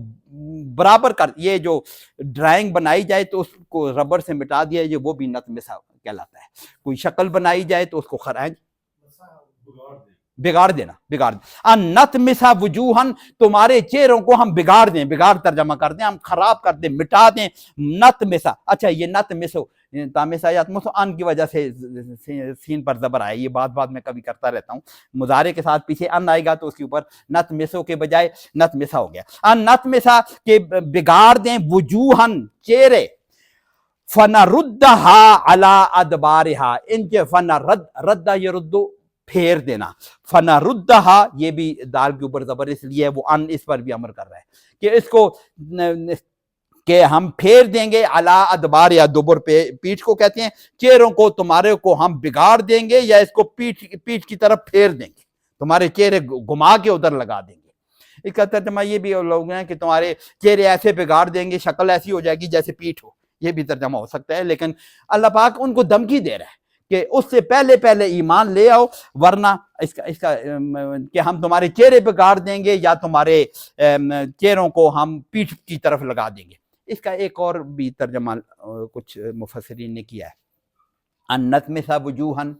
برابر کر، یہ جو ڈرائنگ بنائی جائے تو اس کو ربڑ سے مٹا دیا جائے، وہ بھی نت مسا کہلاتا ہے۔ کوئی شکل بنائی جائے تو اس کو بگاڑ دینا، ان نت مسا وجوہن، تمہارے چہروں کو ہم بگاڑ دیں، بگاڑ ترجمہ کر دیں، ہم خراب کر دیں، مٹا دیں، نت مسا۔ اچھا یہ نت مسو تامسا یا مسو ان کی وجہ سے سین پر زبر آئے، یہ بات میں کبھی کرتا رہتا ہوں، مضارع کے ساتھ پیچھے ان آئے گا تو اس کے اوپر نت مسو کے بجائے نت مسا ہو گیا۔ ان نت مسا کے بگاڑ دیں وجوہن چہرے، فنردھا علی ادبارہا، ان کے رد یردو پھیر دینا، فنردھا یہ بھی دال کے اوپر زبر اس لیے وہ ان اس پر بھی امر کر رہا ہے کہ اس کو کہ ہم پھیر دیں گے، علی ادبار یا دبر پہ پیٹھ کو کہتے ہیں، چہروں کو تمہارے کو ہم بگاڑ دیں گے یا اس کو پیٹھ کی طرف پھیر دیں گے، تمہارے چہرے گھما کے ادھر لگا دیں گے۔ اس کا ترجمہ یہ بھی لوگ ہیں کہ تمہارے چہرے ایسے بگاڑ دیں گے، شکل ایسی ہو جائے گی جیسے پیٹھ ہو، یہ بھی ترجمہ ہو سکتا ہے، لیکن اللہ پاک ان کو دھمکی دے رہا ہے کہ اس سے پہلے ایمان لے آؤ، ورنہ اس کا کہ ہم تمہارے چہرے بگاڑ دیں گے یا تمہارے چہروں کو ہم پیٹھ کی طرف لگا دیں گے۔ اس کا ایک اور بھی ترجمہ کچھ مفسرین نے کیا ہے، ان نطمس وجوہن،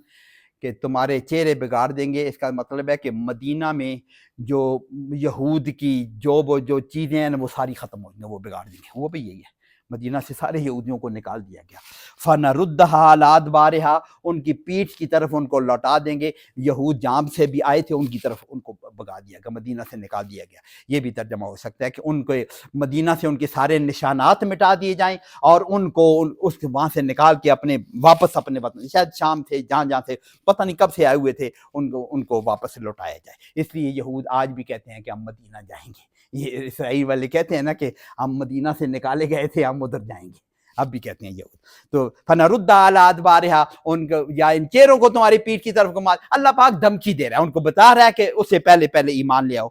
کہ تمہارے چہرے بگاڑ دیں گے۔ اس کا مطلب ہے کہ مدینہ میں جو یہود کی جو چیزیں ہیں وہ ساری ختم ہو گئی، وہ بگاڑ دیں گے، وہ بھی یہی ہے، مدینہ سے سارے یہودیوں کو نکال دیا گیا۔ فنردھا علی ادبارہا، ان کی پیٹھ کی طرف ان کو لوٹا دیں گے، یہود جہاں سے بھی آئے تھے ان کی طرف ان کو بگا دیا گیا، مدینہ سے نکال دیا گیا۔ یہ بھی ترجمہ ہو سکتا ہے کہ ان کو مدینہ سے ان کے سارے نشانات مٹا دیے جائیں اور ان کو اس وہاں سے نکال کے واپس اپنے وطن، شاید شام سے جہاں سے پتہ نہیں کب سے آئے ہوئے تھے، ان کو واپس لوٹایا جائے۔ اس لیے یہود آج بھی کہتے ہیں کہ ہم مدینہ جائیں گے، یہ اسرائیل والے کہتے ہیں نا کہ ہم مدینہ سے نکالے گئے تھے، ہم ادھر جائیں گے، اب بھی کہتے ہیں یہود۔ تو فنردھا علی ادبارہا، ان کو یا ان چہروں کو تمہاری پیٹھ کی طرف گھما، اللہ پاک دھمکی دے رہا ہے، ان کو بتا رہا ہے کہ اس سے پہلے ایمان لے آؤ۔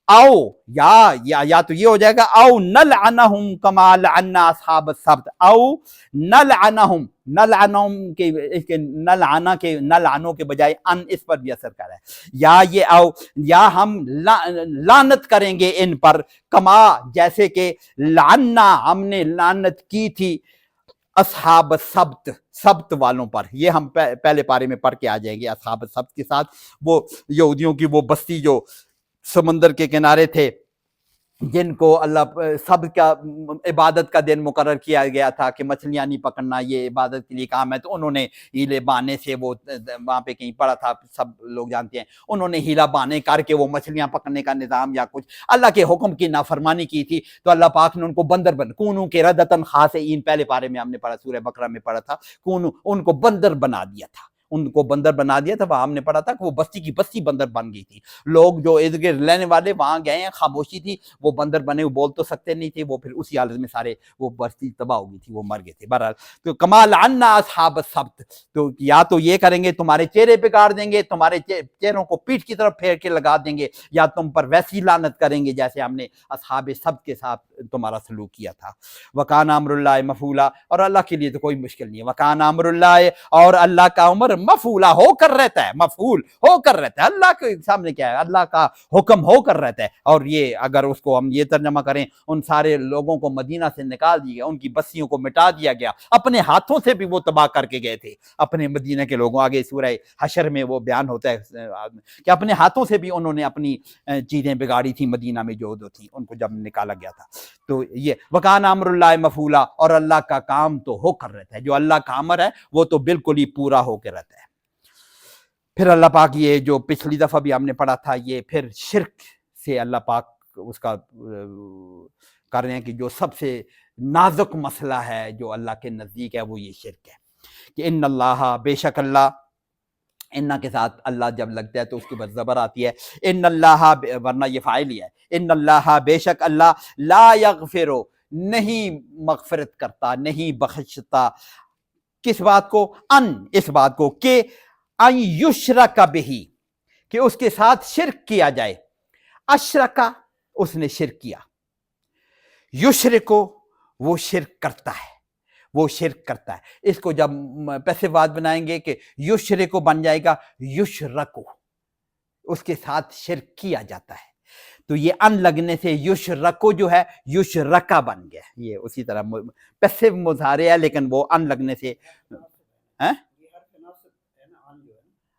او یا تو یہ ہو جائے گا او نلعنہم کما لعنا اصحاب السبت، او نلعنہم کے نلعنوں کے بجائے ان اس پر بھی اثر کر رہا ہے، یا ہم لعنت کریں گے ان پر، کما جیسے کہ لعنا ہم نے لعنت کی تھی اصحاب السبت، سبت والوں پر۔ یہ ہم پہلے پارے میں پڑھ کے آ جائیں گے، اصحاب السبت کے ساتھ وہ یہودیوں کی وہ بستی جو سمندر کے کنارے تھے، جن کو اللہ سب کا عبادت کا دن مقرر کیا گیا تھا کہ مچھلیاں نہیں پکڑنا، یہ عبادت کے لیے کام ہے، تو انہوں نے ہیلے بہانے سے، وہ وہاں پہ کہیں پڑا تھا، سب لوگ جانتے ہیں، انہوں نے ہیلا بہانے کر کے وہ مچھلیاں پکڑنے کا نظام یا کچھ اللہ کے حکم کی نافرمانی کی تھی، تو اللہ پاک نے ان کو بندر کونو کے ردتن خاسئین، پہلے پارے میں ہم نے پڑھا، سورہ بقرہ میں پڑھا تھا، کونو، ان کو بندر بنا دیا تھا، ان کو بندر بنا دیا تھا۔ وہاں ہم نے پڑھا تھا کہ وہ بستی کی بستی بندر بن گئی تھی، لوگ جو ارد گرد رہنے والے وہاں گئے ہیں، خاموشی تھی، وہ بندر بنے، وہ بول تو سکتے نہیں تھے، وہ پھر اسی حالت میں سارے وہ بستی تباہ ہو گئی تھی، وہ مر گئے تھے۔ بہرحال تو کما لعنا اصحاب السبت، تو یا تو یہ کریں گے تمہارے چہرے بگاڑ دیں گے، تمہارے چہروں کو پیٹھ کی طرف پھیر کے لگا دیں گے، یا تم پر ویسی لعنت کریں گے جیسے ہم نے اصحاب سبت کے ساتھ تمہارا سلوک کیا تھا۔ وکان امر اللہ مفعولا، اور اللہ کے لیے تو کوئی مشکل نہیں ہے، وکان امر اللہ، اور اللہ کا امر مفعولا ہو کر رہتا ہے، مفعول ہو کر رہتا ہے، اللہ کے سامنے کیا ہے، اللہ کا حکم ہو کر رہتا ہے۔ اور یہ اگر اس کو ہم یہ ترجمہ کریں، ان سارے لوگوں کو مدینہ سے نکال دیا گیا، ان کی بستیوں کو مٹا دیا گیا، اپنے ہاتھوں سے بھی وہ تباہ کر کے گئے تھے اپنے مدینہ کے لوگوں۔ آگے سورہ حشر میں وہ بیان ہوتا ہے کہ اپنے ہاتھوں سے بھی انہوں نے اپنی چیزیں بگاڑی تھی مدینہ میں جو تھیں، ان کو جب نکالا گیا تھا۔ تو یہ وکان امر اللہ مفعولا، اور اللہ کا کام تو ہو کر رہتا ہے، جو اللہ کا امر ہے وہ تو بالکل ہی پورا ہو کے رہتا ہے۔ پھر اللہ پاک یہ جو پچھلی دفعہ بھی ہم نے پڑھا تھا، یہ پھر شرک سے اللہ پاک اس کا کر رہے ہیں کہ جو سب سے نازک مسئلہ ہے جو اللہ کے نزدیک ہے وہ یہ شرک ہے، کہ ان اللہ، بے شک اللہ، ان کے ساتھ اللہ جب لگتا ہے تو اس کے بعد زبر آتی ہے، ان اللہ، ورنہ یہ فاعل ہی ہے، ان اللہ، بے شک اللہ، لا یغفر، نہیں مغفرت کرتا، نہیں بخشتا، کس بات کو، اس بات کو، کہ ان یشرک بہ، کہ اس کے ساتھ شرک کیا جائے، اشرکا، اس نے شرک کیا، یشرکو، وہ شرک کرتا ہے، وہ شرک کرتا ہے۔ اس کو جب پیسے بات بنائیں گے کہ یشرکو بن جائے گا یشرکو، اس کے ساتھ شرک کیا جاتا ہے۔ تو یہ ان لگنے سے یشرکو جو ہے یشرکا بن گیا، یہ اسی طرح پیسو مضارع ہے لیکن وہ ان لگنے سے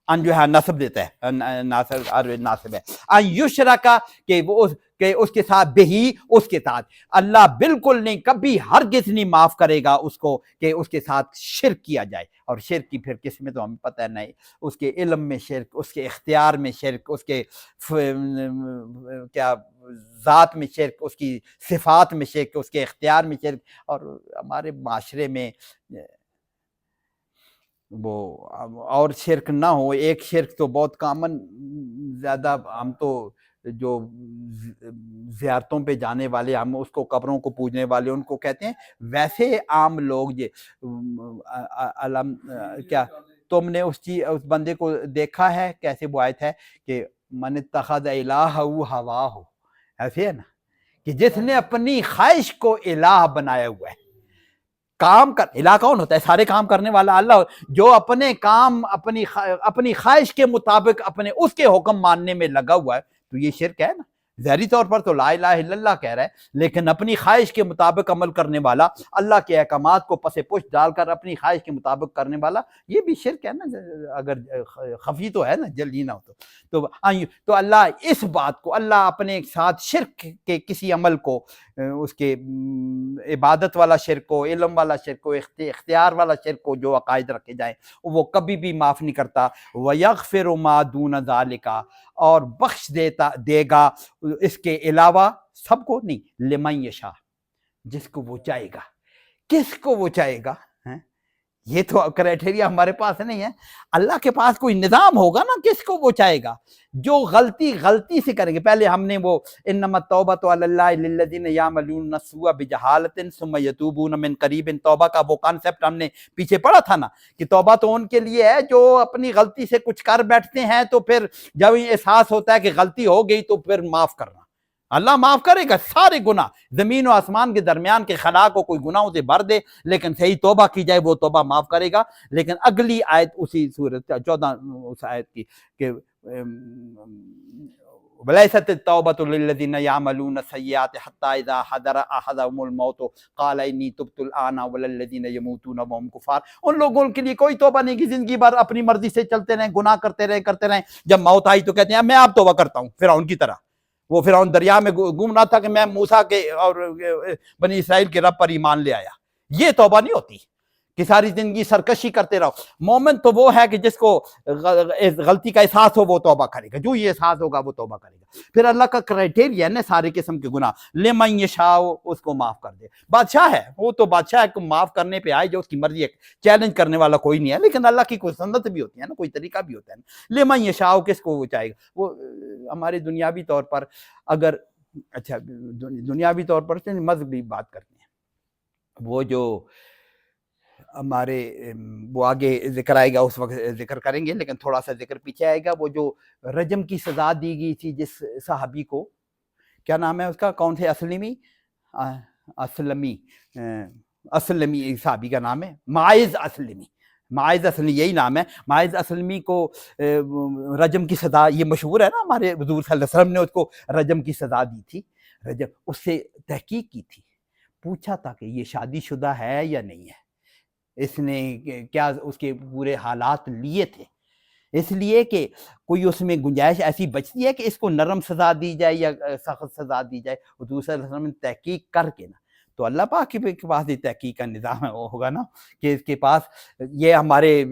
ان جو ہے نصب دیتا ہے، ناصب ہے ان یشرکا کہ وہ کہ اس کے ساتھ بہی اس کے ساتھ اللہ بالکل نہیں، کبھی ہرگز نہیں معاف کرے گا اس کو کہ اس کے ساتھ شرک کیا جائے. اور شرک کی پھر قسمیں تو ہمیں پتہ ہے نہیں، اس کے علم میں شرک، اس کے اختیار میں شرک، اس کے کیا ذات میں شرک، اس کی صفات میں شرک، اس کے اختیار میں شرک. اور ہمارے معاشرے میں وہ اور شرک نہ ہو، ایک شرک تو بہت کامن، زیادہ ہم تو جو زیارتوں پہ جانے والے، ہم اس کو قبروں کو پوجنے والے ان کو کہتے ہیں. ویسے عام لوگ کیا تم نے اس بندے کو دیکھا ہے کیسے وہ آیت ہے کہ من اتخذ الہہ ہواہ، ایسے ہے نا کہ جس نے اپنی خواہش کو الہ بنایا ہوا ہے. کام کر الہ کون ہوتا ہے؟ سارے کام کرنے والا اللہ، جو اپنے کام اپنی خواہش کے مطابق اپنے اس کے حکم ماننے میں لگا ہوا ہے، تو یہ شرک ہے نا. ظاہری طور پر تو لا الہ الا اللہ کہہ رہا ہے، لیکن اپنی خواہش کے مطابق عمل کرنے والا، اللہ کے احکامات کو پس پشت ڈال کر اپنی خواہش کے مطابق کرنے والا، یہ بھی شرک ہے نا، اگر خفی تو ہے نا، جلدی نہ ہو تو اللہ اس بات کو، اللہ اپنے ساتھ شرک کے کسی عمل کو، اس کے عبادت والا شرک ہو، علم والا شرک ہو، اختیار والا شرک ہو، جو عقائد رکھے جائیں، وہ کبھی بھی معاف نہیں کرتا. وَيَغْفِرُ مَا دُونَ ذَلِكَ، اور بخش دے گا اس کے علاوہ سب کو نہیں، لمن یشاء، جس کو وہ چاہے گا. کس کو وہ چاہے گا؟ یہ تو کرائٹیریا ہمارے پاس نہیں ہے، اللہ کے پاس کوئی نظام ہوگا نا، کس کو وہ چاہے گا. جو غلطی سے کریں گے، پہلے ہم نے وہ انما التوبۃ علی اللہ للذین یعملون السوء بجہالۃ ثم یتوبون من قریب، توبہ کا وہ کانسیپٹ ہم نے پیچھے پڑھا تھا نا، کہ توبہ تو ان کے لیے ہے جو اپنی غلطی سے کچھ کر بیٹھتے ہیں، تو پھر جب احساس ہوتا ہے کہ غلطی ہو گئی تو پھر معاف کرنا. اللہ معاف کرے گا سارے گناہ، زمین و آسمان کے درمیان کے خلا کو کوئی گناہوں سے بھر دے، لیکن صحیح توبہ کی جائے وہ توبہ معاف کرے گا. لیکن اگلی آیت اسی سورت 14 اس آیت کی کہ وَلَيْسَتِ التَّوْبَةُ لِلَّذِينَ يَعْمَلُونَ السَّيِّئَاتِ حَتَّى إِذَا حَضَرَ أَحَدَهُمُ الْمَوْتُ قَالَ إِنِّي تُبْتُ الْآنَ وَلَا الَّذِينَ يَمُوتُونَ وَهُمْ كُفَّارٌ. ان لوگوں کے لیے کوئی توبہ نہیں کہ زندگی بھر اپنی مرضی سے چلتے رہیں، گناہ کرتے رہیں، جب موت آئی تو کہتے ہیں میں اب توبہ کرتا ہوں، فرعون کی طرح. وہ فرعون دریا میں گم رہا تھا کہ میں موسیٰ کے اور بنی اسرائیل کے رب پر ایمان لے آیا. یہ توبہ نہیں ہوتی کہ ساری زندگی سرکشی کرتے رہو. مومن تو وہ ہے کہ جس کو غلطی کا احساس ہو وہ توبہ کرے گا، جو یہ احساس ہوگا وہ توبہ کرے گا. پھر اللہ کا کرائٹیریا ہے نا سارے قسم کے گناہ، لمن یشاء، اس کو معاف کر دے. بادشاہ ہے وہ، تو بادشاہ کو معاف کرنے پہ آئے جو اس کی مرضی ہے، چیلنج کرنے والا کوئی نہیں ہے. لیکن اللہ کی کوئی سنت بھی ہوتی ہے نا، کوئی طریقہ بھی ہوتا ہے نا. لمن یشاء، کس کو وہ چاہے گا. وہ ہمارے دنیاوی طور پر اگر دنیاوی طور پر مذہبی بات کرتے ہیں، وہ جو ہمارے وہ آگے ذکر آئے گا اس وقت ذکر کریں گے، لیکن تھوڑا سا ذکر پیچھے آئے گا. وہ جو رجم کی سزا دی گئی تھی جس صحابی کو، کیا نام ہے اس کا، کون تھے؟ اسلمی صحابی کا نام ہے معاذ اسلمی. معاذ اسلمی یہی نام ہے. معاذ اسلمی کو رجم کی سزا، یہ مشہور ہے نا، ہمارے حضور صلی اللہ علیہ وسلم نے اس کو رجم کی سزا دی تھی. رجم، اس سے تحقیق کی تھی، پوچھا تھا کہ یہ شادی شدہ ہے یا نہیں ہے. اس نے کیا اس کے پورے حالات لیے تھے، اس لیے کہ کوئی اس میں گنجائش ایسی بچتی ہے کہ اس کو نرم سزا دی جائے یا سخت سزا دی جائے. حضور صلی اللہ علیہ وسلم نے تحقیق کر کے نا، تو اللہ پاک کے پاس یہ تحقیق کا نظام ہوگا نا کہ اس کے پاس یہ ہمارے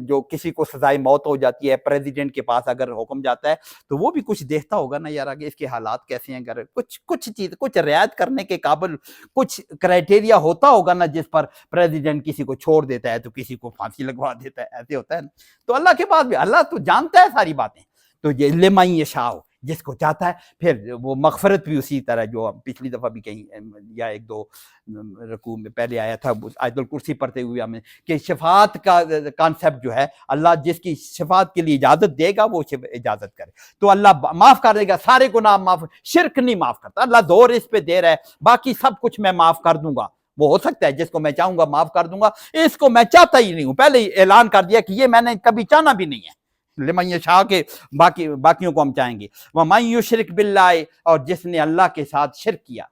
جو کسی کو سزائے موت ہو جاتی ہے، پریزیڈنٹ کے پاس اگر حکم جاتا ہے تو وہ بھی کچھ دیکھتا ہوگا نا یار آگے اس کے حالات کیسے ہیں، اگر کچھ چیز کچھ رعایت کرنے کے قابل کچھ کرائٹیریا ہوتا ہوگا نا، جس پر پریزیڈنٹ کسی کو چھوڑ دیتا ہے تو کسی کو پھانسی لگوا دیتا ہے، ایسے ہوتا ہے نا. تو اللہ کے پاس بھی اللہ تو جانتا ہے ساری باتیں. تو یہ لمن یشاء، جس کو چاہتا ہے. پھر وہ مغفرت بھی اسی طرح جو پچھلی دفعہ بھی کہیں یا ایک دو رکوع میں پہلے آیا تھا آیت الکرسی پڑھتے ہوئے ہمیں، کہ شفاعت کا کانسیپٹ جو ہے، اللہ جس کی شفاعت کے لیے اجازت دے گا وہ اجازت کرے تو اللہ معاف کر دے گا سارے گناہ معاف. شرک نہیں معاف کرتا اللہ، دور اس پہ دے رہا ہے، باقی سب کچھ میں معاف کر دوں گا. وہ ہو سکتا ہے جس کو میں چاہوں گا معاف کر دوں گا، اس کو میں چاہتا ہی نہیں ہوں، پہلے ہی اعلان کر دیا کہ یہ میں نے کبھی چاہنا بھی نہیں ہے. لمن یشاء کے باقیوں کو ہم چاہیں گے. ومن یشرک باللہ، اور جس نے اللہ کے ساتھ شرک کیا،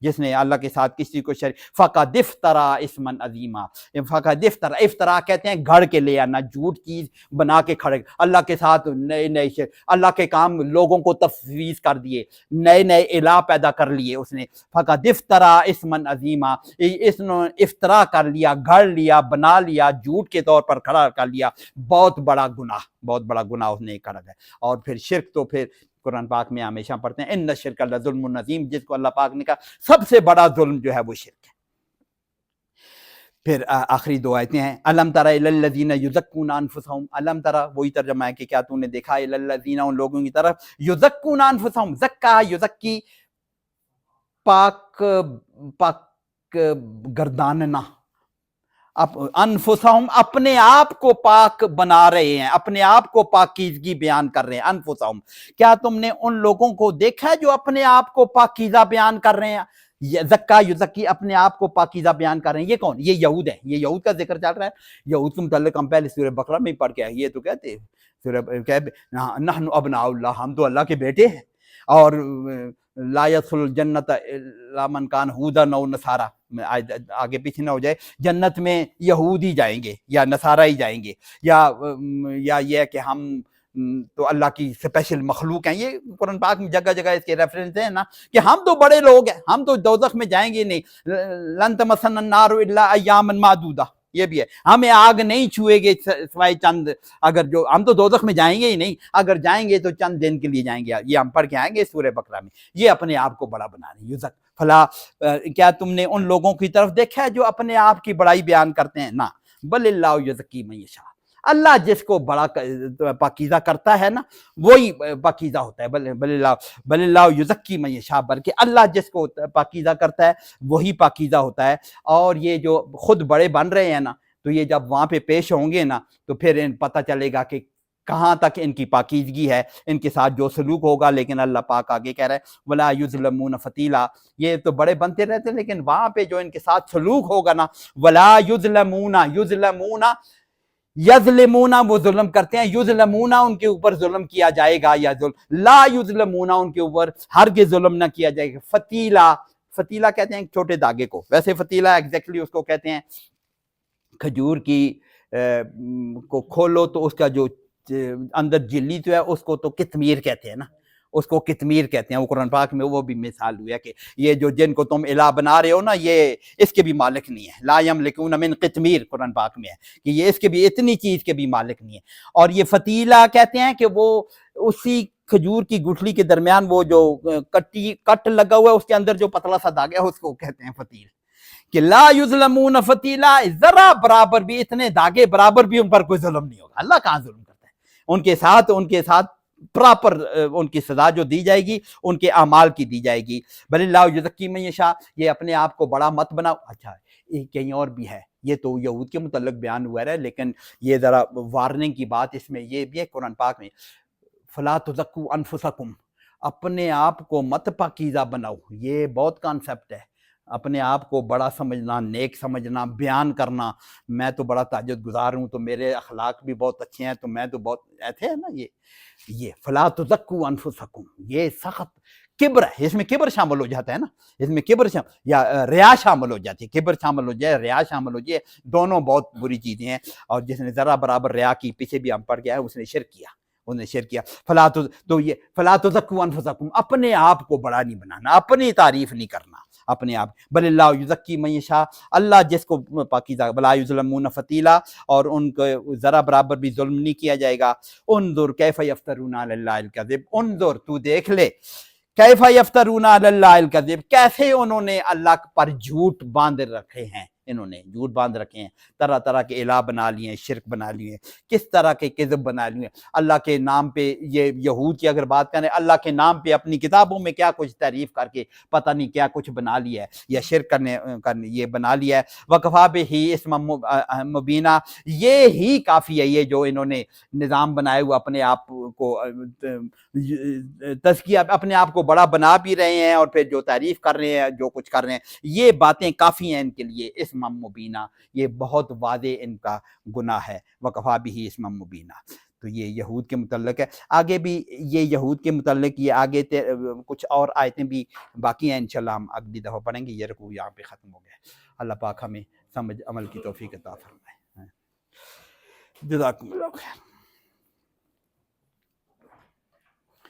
جس نے اللہ کے ساتھ کسی کو شریک، فقد افترا اسما عظیما. فقد افترا، افترا کہتے ہیں گھڑ کے لے آنا، جھوٹ چیز بنا کے کھڑے، اللہ کے ساتھ نئے نئے اللہ کے کام لوگوں کو تفویض کر دیے، نئے نئے الہ پیدا کر لیے اس نے. فقد افترا اسما عظیما، اس نے افطرا کر لیا، گھڑ لیا، بنا لیا، جھوٹ کے طور پر کھڑا کر لیا، بہت بڑا گناہ، بہت بڑا گناہ اس نے کر ہے. اور پھر شرک تو پھر قرآن پاک میں ہمیشہ پڑھتے ہیں ان الشرک لظلم عظیم، جس کو اللہ پاک نے کہا سب سے بڑا ظلم جو ہے وہ شرک ہے. پھر آخری دو آیتیں ہیں. الم تر الی الذین یزکون انفسہم، الم تر وہی ترجمہ ہے کہ کیا تو نے دیکھا الی الذین، ان لوگوں کی طرف، یزکون انفسہم، زکا یزکی پاک پاک گرداننا، انفسہم اپنے آپ کو پاک بنا رہے ہیں، اپنے آپ کو پاکیزگی بیان کر رہے ہیں. انفسہم، کیا تم نے ان لوگوں کو دیکھا ہے جو اپنے آپ کو پاکیزہ بیان کر رہے ہیں؟ زکا یزکی، اپنے آپ کو پاکیزہ بیان کر رہے ہیں. یہ کون؟ یہ یہود ہیں، یہ یہود کا ذکر چل رہا ہے. یہود کے متعلق ہم پہلے سورہ بقرہ میں پڑھ کے آئے. یہ تو کہتے ہیں نحن ابناء اللہ، ہم تو اللہ کے بیٹے ہیں، اور لا يدخل الجنت الا من کان ہودا او نصارا، آگے پیچھے نہ ہو جائے، جنت میں یہودی جائیں گے یا نصارہ ہی جائیں گے، یا یہ ہے کہ ہم تو اللہ کی اسپیشل مخلوق ہیں. یہ قرآن پاک میں جگہ جگہ اس کے ریفرنس ہیں نا، کہ ہم تو بڑے لوگ ہیں، ہم تو دوزخ میں جائیں گے نہیں. لن تمسنا النار الا ایاما معدودہ، یہ بھی ہے، ہمیں آگ نہیں چھوئے گے سوائے چند، اگر جو ہم تو دوزخ میں جائیں گے ہی نہیں، اگر جائیں گے تو چند دن کے لیے جائیں گے. یہ ہم پڑھ کے آئیں گے سورہ بقرہ میں. یہ اپنے آپ کو بڑا بنا رہے ہیں. فلا، کیا تم نے ان لوگوں کی طرف دیکھا ہے جو اپنے آپ کی بڑائی بیان کرتے ہیں؟ نہ، بل اللہ یزکی من یشاء، اللہ جس کو بڑا پاکیزہ کرتا ہے نا وہی پاکیزہ ہوتا ہے. بل اللہ یزکی من یشاء، بلکہ اللہ جس کو پاکیزہ کرتا ہے وہی پاکیزہ ہوتا ہے. اور یہ جو خود بڑے بن رہے ہیں نا، تو یہ جب وہاں پہ پیش ہوں گے نا تو پھر پتہ چلے گا کہ کہاں تک ان کی پاکیزگی ہے، ان کے ساتھ جو سلوک ہوگا. لیکن اللہ پاک آگے کہہ رہا ہے ولا یظلمون فتیلا، یہ تو بڑے بنتے رہتے ہیں لیکن وہاں پہ جو ان کے ساتھ سلوک ہوگا نا، ولا یظلمون، یظلمون وہ ظلم کرتے ہیں، یظلمون ان کے اوپر ظلم کیا جائے گا، یا لا یظلمون ان کے اوپر ہرگز ظلم نہ کیا جائے گا. فتیلا، فتیلا کہتے ہیں چھوٹے دھاگے کو، ویسے فتیلا ایگزیکٹلی اس کو کہتے ہیں کھجور کی کو کھولو تو اس کا جو اندر جلی تو ہے اس کو تو کتمیر کہتے ہیں نا، اس کو کتمیر کہتے ہیں. وہ قرآن پاک میں وہ بھی مثال ہوئی ہے کہ یہ جو جن کو تم الہ بنا رہے ہو نا، یہ اس کے بھی مالک نہیں ہے. لا یملکون من قطمیر قرآن پاک میں ہے کہ یہ اس کے بھی اتنی چیز کے بھی مالک نہیں ہے. اور یہ فتیلہ کہتے ہیں کہ وہ اسی کھجور کی گٹھلی کے درمیان وہ جو کٹ لگا ہوا ہے اس کے اندر جو پتلا سا داغ ہے اس کو کہتے ہیں فتیل. کہ لا یظلمون فتیلا، ذرا برابر بھی، اتنے دھاگے برابر بھی ان پر کوئی ظلم نہیں ہوگا. اللہ کہاں ظلم کرتا ہے؟ ان کے ساتھ پراپر ان کی سزا جو دی جائے گی ان کے اعمال کی دی جائے گی. بل اللہ یزکی من یشاء، یہ اپنے آپ کو بڑا مت بناؤ. اچھا کہیں اور بھی ہے، یہ تو یہود کے متعلق بیان ہوا ہے، لیکن یہ ذرا وارننگ کی بات اس میں یہ بھی ہے قرآن پاک میں، فلا تزکوا انفسکم، اپنے آپ کو مت پاکیزہ بناؤ. یہ بہت کانسیپٹ ہے، اپنے آپ کو بڑا سمجھنا، نیک سمجھنا، بیان کرنا، میں تو بڑا تہجد گزار ہوں تو میرے اخلاق بھی بہت اچھے ہیں تو میں تو بہت ایسے ہے نا. یہ فلا تزکوا انفسکم، یہ سخت کبر ہے، اس میں کبر شامل ہو جاتا ہے نا، اس میں کبر یا ریا شامل ہو جاتی ہے. کبر شامل ہو جائے، ریا شامل ہو جائے، دونوں بہت بری چیزیں ہیں. اور جس نے ذرا برابر ریا کی، پیچھے بھی ہم پڑھ گیا ہے، اس نے شرک کیا، انہوں نے شرک کیا. تو یہ فلا تزکوا انفسکم، اپنے آپ کو بڑا نہیں بنانا، اپنی تعریف نہیں کرنا اپنے آپ. بل اللہ یزکی من یشاء، اللہ جس کو پاکیزہ، بلا یظلمون فتیلا، اور ان کو ذرا برابر بھی ظلم نہیں کیا جائے گا. انظر کیف یفترون علی اللہ الکذب، انظر تو دیکھ لے، کیف یفترون علی اللہ الکذب، کیسے انہوں نے اللہ پر جھوٹ باندھ رکھے ہیں. انہوں نے جھوٹ باندھ رکھے ہیں، طرح طرح کے الہ بنا لیے ہیں، شرک بنا لیے ہیں، کس طرح کے کذب بنا لیے ہیں. اللہ کے نام پہ، یہ یہود کی اگر بات کریں، اللہ کے نام پہ اپنی کتابوں میں کیا کچھ تعریف کر کے پتہ نہیں کیا کچھ بنا لیا ہے، یا شرک کرنے یہ بنا لیا ہے. وکفا بہ اسما مبینہ، یہ ہی کافی ہے، یہ جو انہوں نے نظام بنائے ہوئے اپنے آپ کو تزکیہ، اپنے آپ کو بڑا بنا بھی رہے ہیں اور پھر جو تعریف کر رہے ہیں، جو کچھ کر رہے ہیں، یہ باتیں کافی ہیں ان کے لیے. اسم مبینہ، یہ بہت واضح ان کا گناہ ہے. وکفا بہ اسم مبینہ. تو تو یہ یہود کے متعلق ہے. آگے بھی یہ یہود کے متعلق یہ آگے کچھ اور آیتیں بھی باقی ہیں، انشاءاللہ ہم اگلی دفعہ پڑھیں گے. یہ رکوع یہاں پہ ختم ہو گیا. اللہ پاک ہمیں سمجھ عمل کی توفیق عطا فرمائے. جزاکم اللہ خیر.